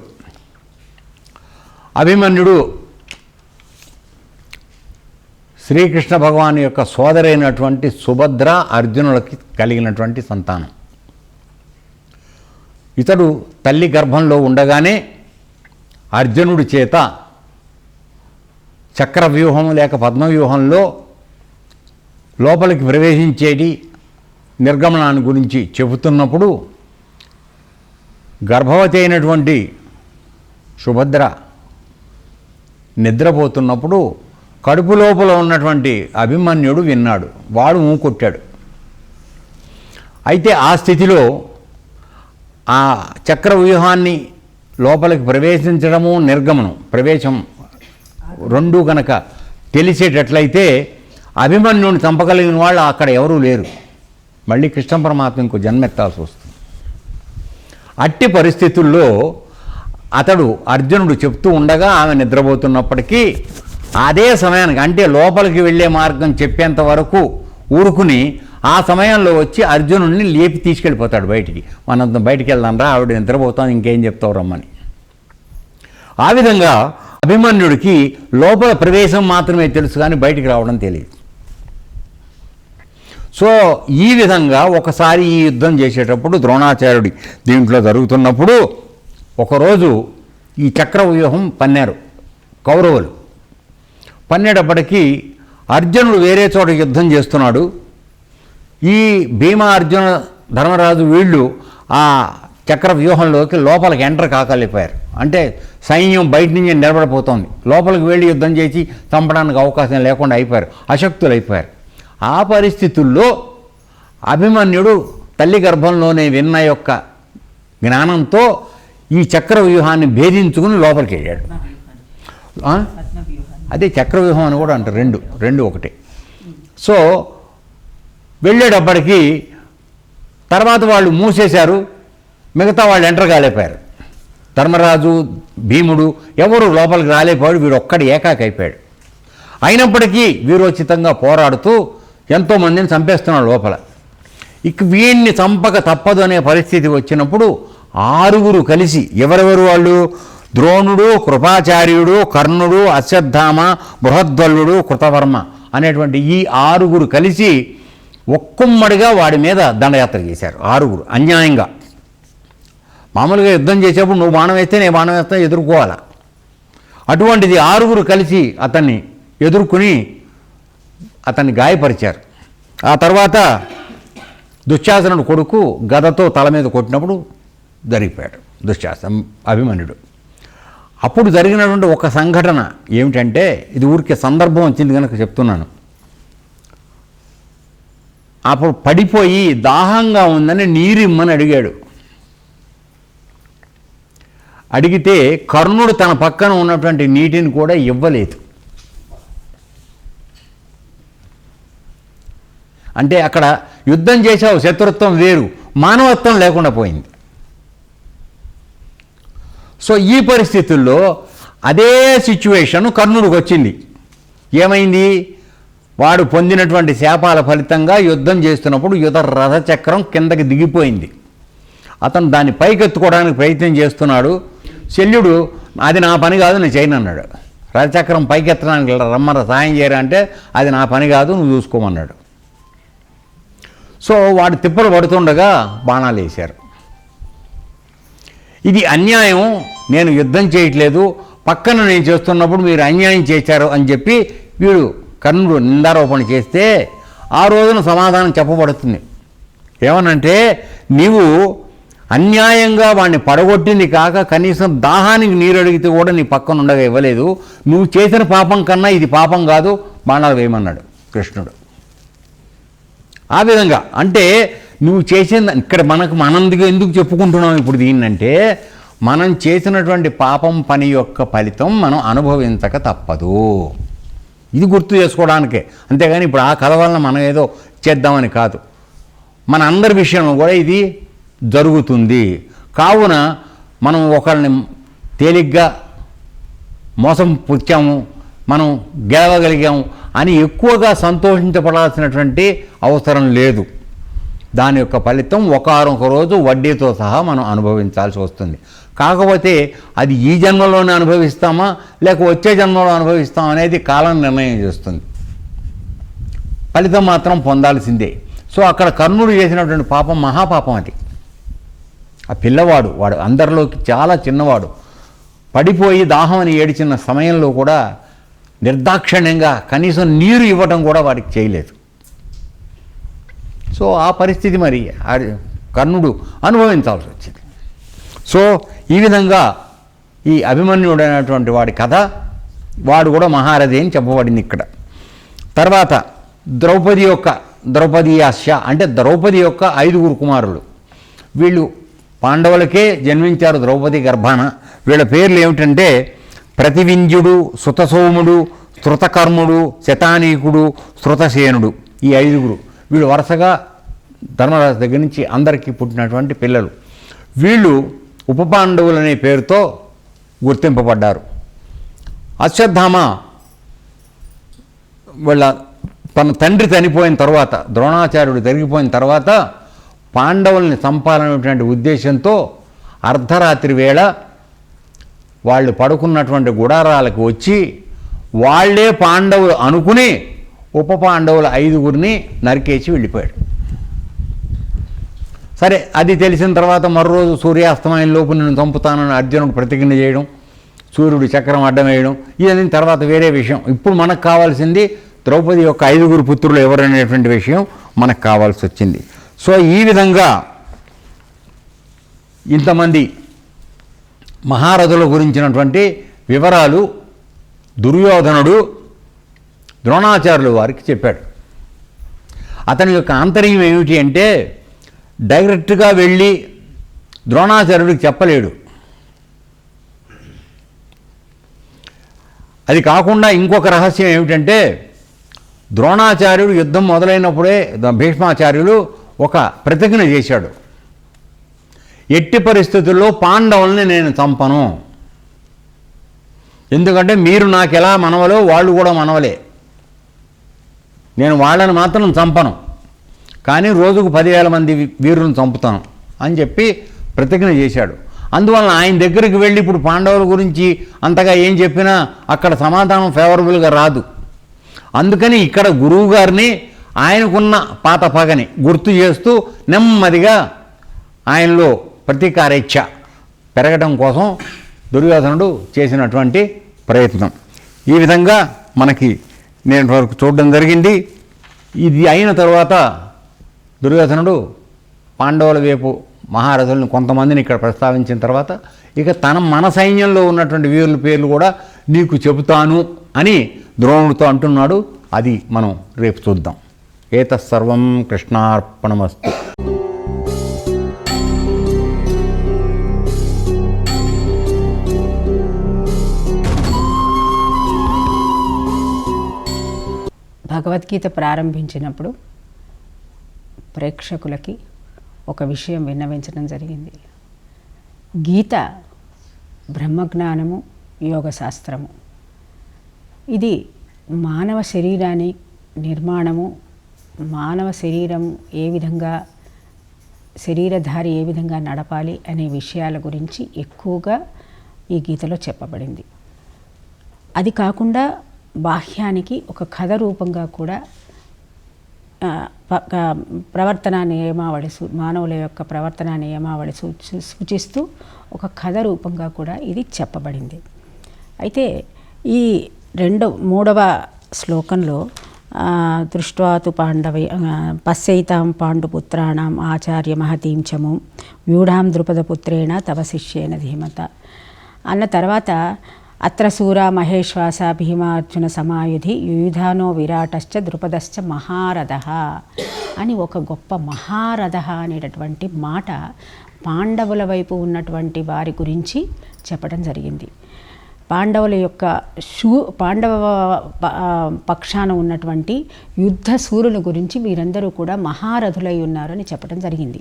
అభిమన్యుడు శ్రీకృష్ణ భగవాన్ యొక్క సోదరైనటువంటి సుభద్ర, అర్జునులకి కలిగినటువంటి సంతానం. ఇతడు తల్లి గర్భంలో ఉండగానే అర్జునుడి చేత చక్రవ్యూహం లేక పద్మవ్యూహంలో లోపలికి ప్రవేశించేటి నిర్గమనాన్ని గురించి చెబుతున్నప్పుడు గర్భవతి అయినటువంటి సుభద్ర నిద్రపోతున్నప్పుడు కడుపు లోపల ఉన్నటువంటి అభిమన్యుడు విన్నాడు. వాడు మూకొట్టాడు. అయితే ఆ స్థితిలో ఆ చక్రవ్యూహాన్ని లోపలికి ప్రవేశించడము, నిర్గమనం, ప్రవేశం రెండూ కనుక తెలిసేటట్లయితే అభిమన్యుడిని చంపగలిగిన వాళ్ళు అక్కడ ఎవరూ లేరు. మళ్ళీ కృష్ణ పరమాత్మ ఇంకో జన్మెత్తాల్సి వస్తుంది. అట్టి పరిస్థితుల్లో అతడు అర్జునుడు చెప్తూ ఉండగా ఆమె నిద్రపోతున్నప్పటికీ అదే సమయానికి అంటే లోపలికి వెళ్ళే మార్గం చెప్పేంత వరకు ఊరుకుని ఆ సమయంలో వచ్చి అర్జునుడిని లేపి తీసుకెళ్ళిపోతాడు బయటికి. మనం బయటికి వెళ్దాం రా, ఆవిడ నిద్రపోతాం, ఇంకేం చెప్తావు రమ్మని. ఆ విధంగా అభిమన్యుడికి లోపల ప్రవేశం మాత్రమే తెలుసు కానీ బయటికి రావడం తెలియదు. సో ఈ విధంగా ఒకసారి ఈ యుద్ధం చేసేటప్పుడు ద్రోణాచార్యుడి దీంట్లో జరుగుతున్నప్పుడు ఒకరోజు ఈ చక్రవ్యూహం పన్నారు కౌరవులు. పన్నేటప్పటికీ అర్జునుడు వేరే చోట యుద్ధం చేస్తున్నాడు. ఈ భీమ, అర్జున, ధర్మరాజు వీళ్ళు ఆ చక్ర వ్యూహంలోకి లోపలికి ఎంటర్ కాకలిపోయారు. అంటే సైన్యం బయట నుంచి నిలబడిపోతుంది, లోపలికి వెళ్ళి యుద్ధం చేసి చంపడానికి అవకాశం లేకుండా అయిపోయారు, అశక్తులు అయిపోయారు. ఆ పరిస్థితుల్లో అభిమన్యుడు తల్లి గర్భంలోనే విన్న యొక్క జ్ఞానంతో ఈ చక్ర వ్యూహాన్ని భేదించుకుని లోపలికి వెళ్ళాడు. అదే చక్రవ్యూహం అని కూడా అంటారు, రెండు ఒకటే. సో వెళ్ళేటప్పటికి తర్వాత వాళ్ళు మూసేశారు, మిగతా వాళ్ళు ఎంటర్ కాలేకపోయారు. ధర్మరాజు, భీముడు ఎవరు లోపలికి రాలేకపోయాడు, వీడు ఒక్కడి ఏకాకి అయిపోయాడు. అయినప్పటికీ వీరోచితంగా పోరాడుతూ ఎంతోమందిని చంపేస్తున్నాడు లోపల. ఇక వీడిని చంపక తప్పదు అనే పరిస్థితి వచ్చినప్పుడు 6 కలిసి, ఎవరెవరు వాళ్ళు? ద్రోణుడు, కృపాచార్యుడు, కర్ణుడు, అశ్వత్థామ, బృహద్వల్లుడు, కృతవర్మ అనేటువంటి ఈ 6 కలిసి ఒక్కమ్మడిగా వాడి మీద దండయాత్ర చేశారు. 6 అన్యాయంగా. మామూలుగా యుద్ధం చేసేప్పుడు నువ్వు బాణం వేస్తే నేను బాణం వేస్తే ఎదుర్కోవాలా. అటువంటిది 6 కలిసి అతన్ని ఎదుర్కొని అతన్ని గాయపరిచారు. ఆ తర్వాత దుశ్శాసనుడు కొడుకు గదతో తల మీద కొట్టినప్పుడు జరిగిపోయాడు అభిమన్యుడు. అప్పుడు జరిగినటువంటి ఒక సంఘటన ఏమిటంటే, ఇది ఊరికే సందర్భం వచ్చింది కనుక చెప్తున్నాను. అప్పుడు పడిపోయి దాహంగా ఉందని నీరిమ్మని అడిగాడు. అడిగితే కర్ణుడు తన పక్కన ఉన్నటువంటి నీటిని కూడా ఇవ్వలేదు. అంటే అక్కడ యుద్ధం చేసావు, శత్రుత్వం వేరు, మానవత్వం లేకుండా పోయింది. సో ఈ పరిస్థితుల్లో అదే సిచ్యువేషన్ కర్ణుడికి వచ్చింది. ఏమైంది? వాడు పొందినటువంటి శాపాల ఫలితంగా యుద్ధం చేస్తున్నప్పుడు యుధ రథచక్రం కిందకి దిగిపోయింది. అతను దాన్ని పైకెత్తుకోవడానికి ప్రయత్నం చేస్తున్నాడు. శల్యుడు అది నా పని కాదు, నేను చేయను అన్నాడు. రథచక్రం పైకెత్తడానికి రమ్మన్న సాయం చేయరా అంటే అది నా పని కాదు, నువ్వు చూసుకోమన్నాడు. సో వాడు తిప్పలు పడుతుండగా బాణాలు వేశారు. ఇది అన్యాయం, నేను యుద్ధం చేయట్లేదు, పక్కన నేను చేస్తున్నప్పుడు మీరు అన్యాయం చేశారు అని చెప్పి వీడు కర్ణుడు నిందారోపణ చేస్తే ఆ రోజున సమాధానం చెప్పబడుతుంది. ఏమనంటే, నీవు అన్యాయంగా వాడిని పడగొట్టింది కాక కనీసం దాహానికి నీరు అడిగితే కూడా నీ పక్కన ఉండగా ఇవ్వలేదు. నువ్వు చేసిన పాపం కన్నా ఇది పాపం కాదు, బాణాలు వేయమన్నాడు కృష్ణుడు. ఆ విధంగా అంటే నువ్వు చేసిన ఇక్కడ మనందుకు ఎందుకు చెప్పుకుంటున్నాం ఇప్పుడు దీన్నంటే, మనం చేసినటువంటి పాపం పని యొక్క ఫలితం మనం అనుభవించక తప్పదు. ఇది గుర్తు చేసుకోవడానికే, అంతేగాని ఇప్పుడు ఆ కథ వలన మనం ఏదో చేద్దామని కాదు. మన అందరి విషయంలో కూడా ఇది జరుగుతుంది. కావున మనం ఒకరిని తేలిగ్గా మోసం పుచ్చాము, మనం గెలవగలిగాము అని ఎక్కువగా సంతోషించబడాల్సినటువంటి అవసరం లేదు. దాని యొక్క ఫలితం ఒకనొక రోజు వడ్డీతో సహా మనం అనుభవించాల్సి వస్తుంది. కాకపోతే అది ఈ జన్మలోనే అనుభవిస్తామా లేక వచ్చే జన్మలో అనుభవిస్తామా అనేది కాలం నిర్ణయం చేస్తుంది. ఫలితం మాత్రం పొందాల్సిందే. సో అక్కడ కర్ణుడు చేసినటువంటి పాపం మహాపాపం అది. ఆ పిల్లవాడు, వాడు అందరిలోకి చాలా చిన్నవాడు, పడిపోయి దాహం అని ఏడిచిన సమయంలో కూడా నిర్దాక్షిణ్యంగా కనీసం నీరు ఇవ్వటం కూడా వాడికి చేయలేదు. సో ఆ పరిస్థితి మరి కర్ణుడు అనుభవించాల్సి వచ్చింది. సో ఈ విధంగా ఈ అభిమన్యుడైనటువంటి వాడి కథ, వాడు కూడా మహారథి అని చెప్పబడింది ఇక్కడ. తర్వాత ద్రౌపదీయాస్య అంటే ద్రౌపది యొక్క 5 కుమారులు. వీళ్ళు పాండవులకే జన్మించారు ద్రౌపది గర్భాన. వీళ్ళ పేర్లు ఏమిటంటే ప్రతివింధ్యుడు, సుతసోముడు, శృతకర్ముడు, శతానీకుడు, శృతసేనుడు. ఈ 5 వీళ్ళు వరుసగా ధర్మరాజు దగ్గర నుంచి అందరికీ పుట్టినటువంటి పిల్లలు. వీళ్ళు ఉపపాండవులనే పేరుతో గుర్తింపబడ్డారు. అశ్వత్థామ వాళ్ళ తన తండ్రి చనిపోయిన తర్వాత, ద్రోణాచార్యుడు జరిగిపోయిన తర్వాత పాండవుల్ని చంపాలనేటువంటి ఉద్దేశంతో అర్ధరాత్రి వేళ వాళ్ళు పడుకున్నటువంటి గుడారాలకు వచ్చి వాళ్లే పాండవులు అనుకుని ఉప పాండవుల 5గురిని నరికేసి వెళ్ళిపోయాడు. సరే, అది తెలిసిన తర్వాత మరోరోజు సూర్యాస్తమయం లోపు నేను చంపుతానని అర్జునుడు ప్రతిజ్ఞ చేయడం, సూర్యుడు చక్రం అడ్డం వేయడం, ఇవన్నీ తర్వాత వేరే విషయం. ఇప్పుడు మనకు కావాల్సింది ద్రౌపది యొక్క 5గురు పుత్రులు ఎవరనేటువంటి విషయం మనకు కావాల్సి వచ్చింది. సో ఈ విధంగా ఇంతమంది మహారథుల గురించినటువంటి వివరాలు దుర్యోధనుడు ద్రోణాచార్యుల వారికి చెప్పాడు. అతని యొక్క ఆంతర్యం ఏమిటి అంటే, డైరెక్ట్గా వెళ్ళి ద్రోణాచార్యుడికి చెప్పలేడు. అది కాకుండా ఇంకొక రహస్యం ఏమిటంటే, ద్రోణాచార్యుడు యుద్ధం మొదలైనప్పుడే భీష్మాచార్యులు ఒక ప్రతిజ్ఞ చేశాడు, ఎట్టి పరిస్థితుల్లో పాండవుల్ని నేను చంపను, ఎందుకంటే మీరు నాకు ఎలా మనవలో వాళ్ళు కూడా మనవలే, నేను వాళ్ళని మాత్రం చంపను, కానీ రోజుకు 10,000 మంది వీరులను చంపుతాను అని చెప్పి ప్రతిజ్ఞ చేశాడు. అందువలన ఆయన దగ్గరికి వెళ్ళి ఇప్పుడు పాండవుల గురించి అంతగా ఏం చెప్పినా అక్కడ సమాధానం ఫేవరబుల్గా రాదు. అందుకని ఇక్కడ గురువు గారిని ఆయనకున్న పాత పగని గుర్తు చేస్తూ నెమ్మదిగా ఆయనలో ప్రతీకారేచ్ఛ పెరగడం కోసం దుర్యోధనుడు చేసినటువంటి ప్రయత్నం. ఈ విధంగా మనకి నేను వరకు చూడడం జరిగింది. ఇది అయిన తర్వాత దుర్యోధనుడు పాండవుల వైపు మహారథులను కొంతమందిని ఇక్కడ ప్రస్తావించిన తర్వాత ఇక మన సైన్యంలో ఉన్నటువంటి వీరుల పేర్లు కూడా నీకు చెబుతాను అని ద్రోణుడితో అంటున్నాడు. అది మనం రేపు చూద్దాం. ఏతత్సర్వం కృష్ణార్పణమస్తు. భగవద్గీత ప్రారంభించినప్పుడు ప్రేక్షకులకి ఒక విషయం విన్నవించడం జరిగింది. గీత బ్రహ్మజ్ఞానము, యోగశాస్త్రము. ఇది మానవ శరీరాన్ని నిర్మాణము, మానవ శరీరం ఏ విధంగా, శరీరధారి ఏ విధంగా నడపాలి అనే విషయాల గురించి ఎక్కువగా ఈ గీతలో చెప్పబడింది. అది కాకుండా బాహ్యానికి ఒక కథ రూపంగా కూడా ప్రవర్తనా నియమావళి, మానవుల యొక్క ప్రవర్తనా నియమావళి సూచిస్తూ ఒక కథ రూపంగా కూడా ఇది చెప్పబడింది. అయితే ఈ మూడవ శ్లోకంలో దృష్ట్వాతు పాండవై పశ్యైతాం పాండుపుత్రాణం ఆచార్య మహతీం చము వ్యూఢాం ద్రుపదపుత్రేణ తవ శిష్యేన ధీమత అన్న తర్వాత అత్ర శూరా మహేశ్వాస భీమార్జున సమాయుధి యుయుధానో విరాటశ్చ ద్రుపదశ్చ మహారథః అని ఒక గొప్ప మహారథః అనేటటువంటి మాట పాండవుల వైపు ఉన్నటువంటి వారి గురించి చెప్పడం జరిగింది. పాండవుల యొక్క పాండవ పక్షాన ఉన్నటువంటి యుద్ధ శూరుల గురించి వీరందరూ కూడా మహారథులై ఉన్నారని చెప్పడం జరిగింది.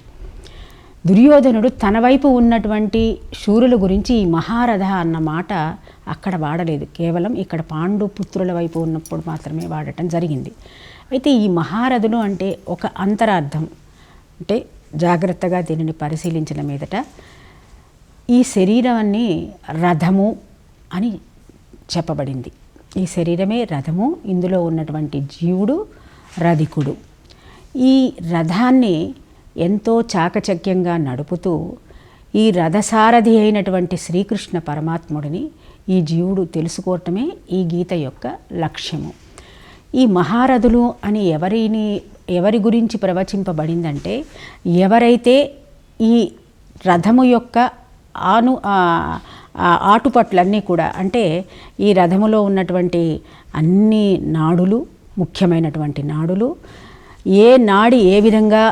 దుర్యోధనుడు తన వైపు ఉన్నటువంటి శూరుల గురించి ఈ మహారథ అన్న మాట అక్కడ వాడలేదు, కేవలం ఇక్కడ పాండుపుత్రుల వైపు ఉన్నప్పుడు మాత్రమే వాడటం జరిగింది. అయితే ఈ మహారథులు అంటే ఒక అంతరార్థం, అంటే జాగ్రత్తగా దీనిని పరిశీలించిన మీదట ఈ శరీరాన్ని రథము అని చెప్పబడింది. ఈ శరీరమే రథము, ఇందులో ఉన్నటువంటి జీవుడు రధికుడు. ఈ రథాన్ని ఎంతో చాకచక్యంగా నడుపుతూ ఈ రథసారథి అయినటువంటి శ్రీకృష్ణ పరమాత్ముడిని ఈ జీవుడు తెలుసుకోవటమే ఈ గీత యొక్క లక్ష్యము. ఈ మహారథులు అని ఎవరి గురించి ప్రవచింపబడిందంటే, ఎవరైతే ఈ రథము యొక్క ఆటుపట్లన్నీ కూడా, అంటే ఈ రథములో ఉన్నటువంటి అన్ని నాడులు, ముఖ్యమైనటువంటి నాడులు, ఏ నాడి ఏ విధంగా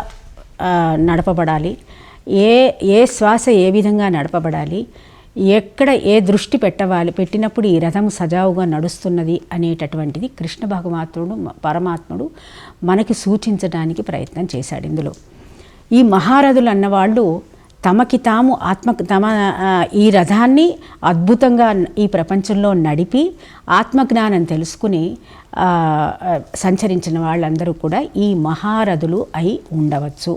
నడపబడాలి, ఏ శ్వాస ఏ విధంగా నడపబడాలి, ఎక్కడ ఏ దృష్టి పెట్టినప్పుడు ఈ రథం సజావుగా నడుస్తున్నది అనేటటువంటిది కృష్ణ పరమాత్ముడు మనకి సూచించడానికి ప్రయత్నం చేశాడు. ఇందులో ఈ మహారథులు అన్నవాళ్ళు తమకి తాము ఈ రథాన్ని అద్భుతంగా ఈ ప్రపంచంలో నడిపి ఆత్మజ్ఞానం తెలుసుకుని సంచరించిన వాళ్ళందరూ కూడా ఈ మహారథులు అయి ఉండవచ్చు.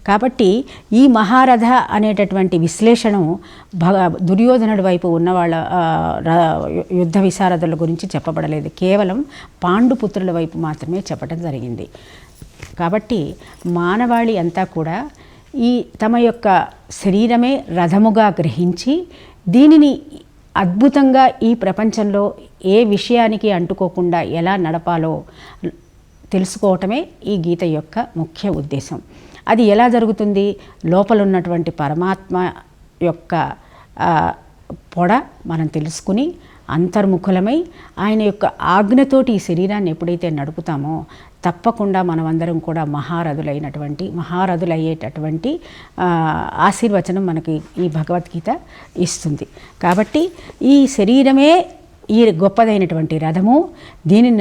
కాబట్టి ఈ మహారథ అనేటటువంటి విశ్లేషణ దుర్యోధనుడి వైపు ఉన్న వాళ్ళ యుద్ధ విశారదుల గురించి చెప్పబడలేదు, కేవలం పాండుపుత్రుల వైపు మాత్రమే చెప్పడం జరిగింది. కాబట్టి మానవాళి అంతా కూడా ఈ తమ యొక్క శరీరమే రథముగా గ్రహించి దీనిని అద్భుతంగా ఈ ప్రపంచంలో ఏ విషయానికి అంటుకోకుండా ఎలా నడపాలో తెలుసుకోవటమే ఈ గీత యొక్క ముఖ్య ఉద్దేశం. అది ఎలా జరుగుతుంది? లోపల ఉన్నటువంటి పరమాత్మ యొక్క పొడ మనం తెలుసుకుని అంతర్ముఖులమై ఆయన యొక్క ఆజ్ఞతోటి ఈ శరీరాన్ని ఎప్పుడైతే నడుపుతామో తప్పకుండా మనమందరం కూడా మహారథులయ్యేటటువంటి ఆశీర్వచనం మనకి ఈ భగవద్గీత ఇస్తుంది. కాబట్టి ఈ శరీరమే ఈ గొప్పదైనటువంటి రథము. దీనిని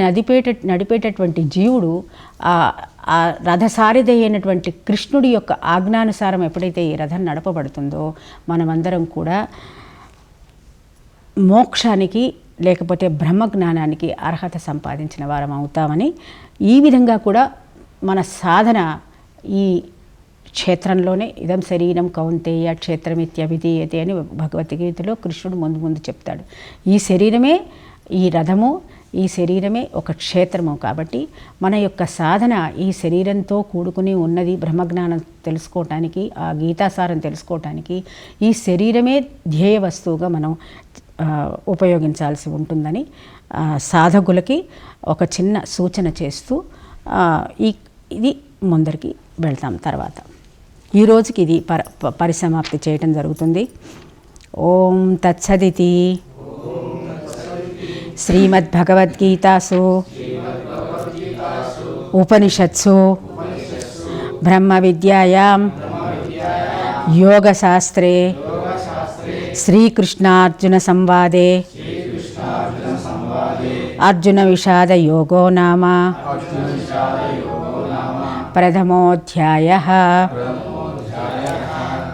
నడిపేటటువంటి జీవుడు ఆ రథసారథి అయినటువంటి కృష్ణుడి యొక్క ఆజ్ఞానుసారం ఎప్పుడైతే ఈ రథం నడపబడుతుందో మనమందరం కూడా మోక్షానికి లేకపోతే బ్రహ్మజ్ఞానానికి అర్హత సంపాదించిన వారం అవుతామని, ఈ విధంగా కూడా మన సాధన ఈ క్షేత్రంలోనే ఇదం శరీరం కౌంతేయ క్షేత్రమిత్యభిధీయతే అని భగవద్గీతలో కృష్ణుడు ముందు చెప్తాడు. ఈ శరీరమే ఈ రథము, ఈ శరీరమే ఒక క్షేత్రము. కాబట్టి మన యొక్క సాధన ఈ శరీరంతో కూడుకుని ఉన్నది. బ్రహ్మజ్ఞానం తెలుసుకోవటానికి, ఆ గీతాసారం తెలుసుకోవటానికి ఈ శరీరమే ధ్యేయ వస్తువుగా మనం ఉపయోగించాల్సి ఉంటుందని సాధకులకి ఒక చిన్న సూచన చేస్తూ ఇది ముందరికి వెళ్తాం. తర్వాత ఈ రోజుకి ఇది పరిసమాప్తి చేయటం జరుగుతుంది. ఓం తత్సదితి. శ్రీమద్భగవద్గీతాసు ఉపనిషత్సు బ్రహ్మ విద్యాయాం యోగశాస్త్రే శ్రీకృష్ణార్జున సంవాదే అర్జున విషాద యోగో నామ ప్రథమోధ్యాయః.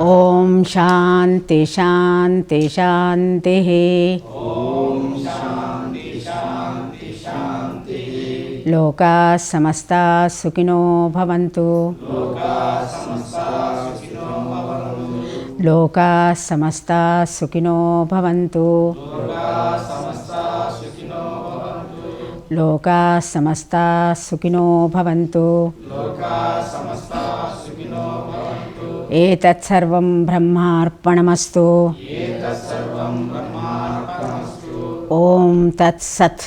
ఓం శాంతి శాంతి శాంతిః. లోకాః సమస్తాః సుఖినో భవంతు. లోకాః సమస్తాః సుఖినో భవంతు. లోకాః సమస్తాః సుఖినో భవంతు. ఏతత్ సర్వం బ్రహ్మార్పణమస్తు. ఓం తత్సత్.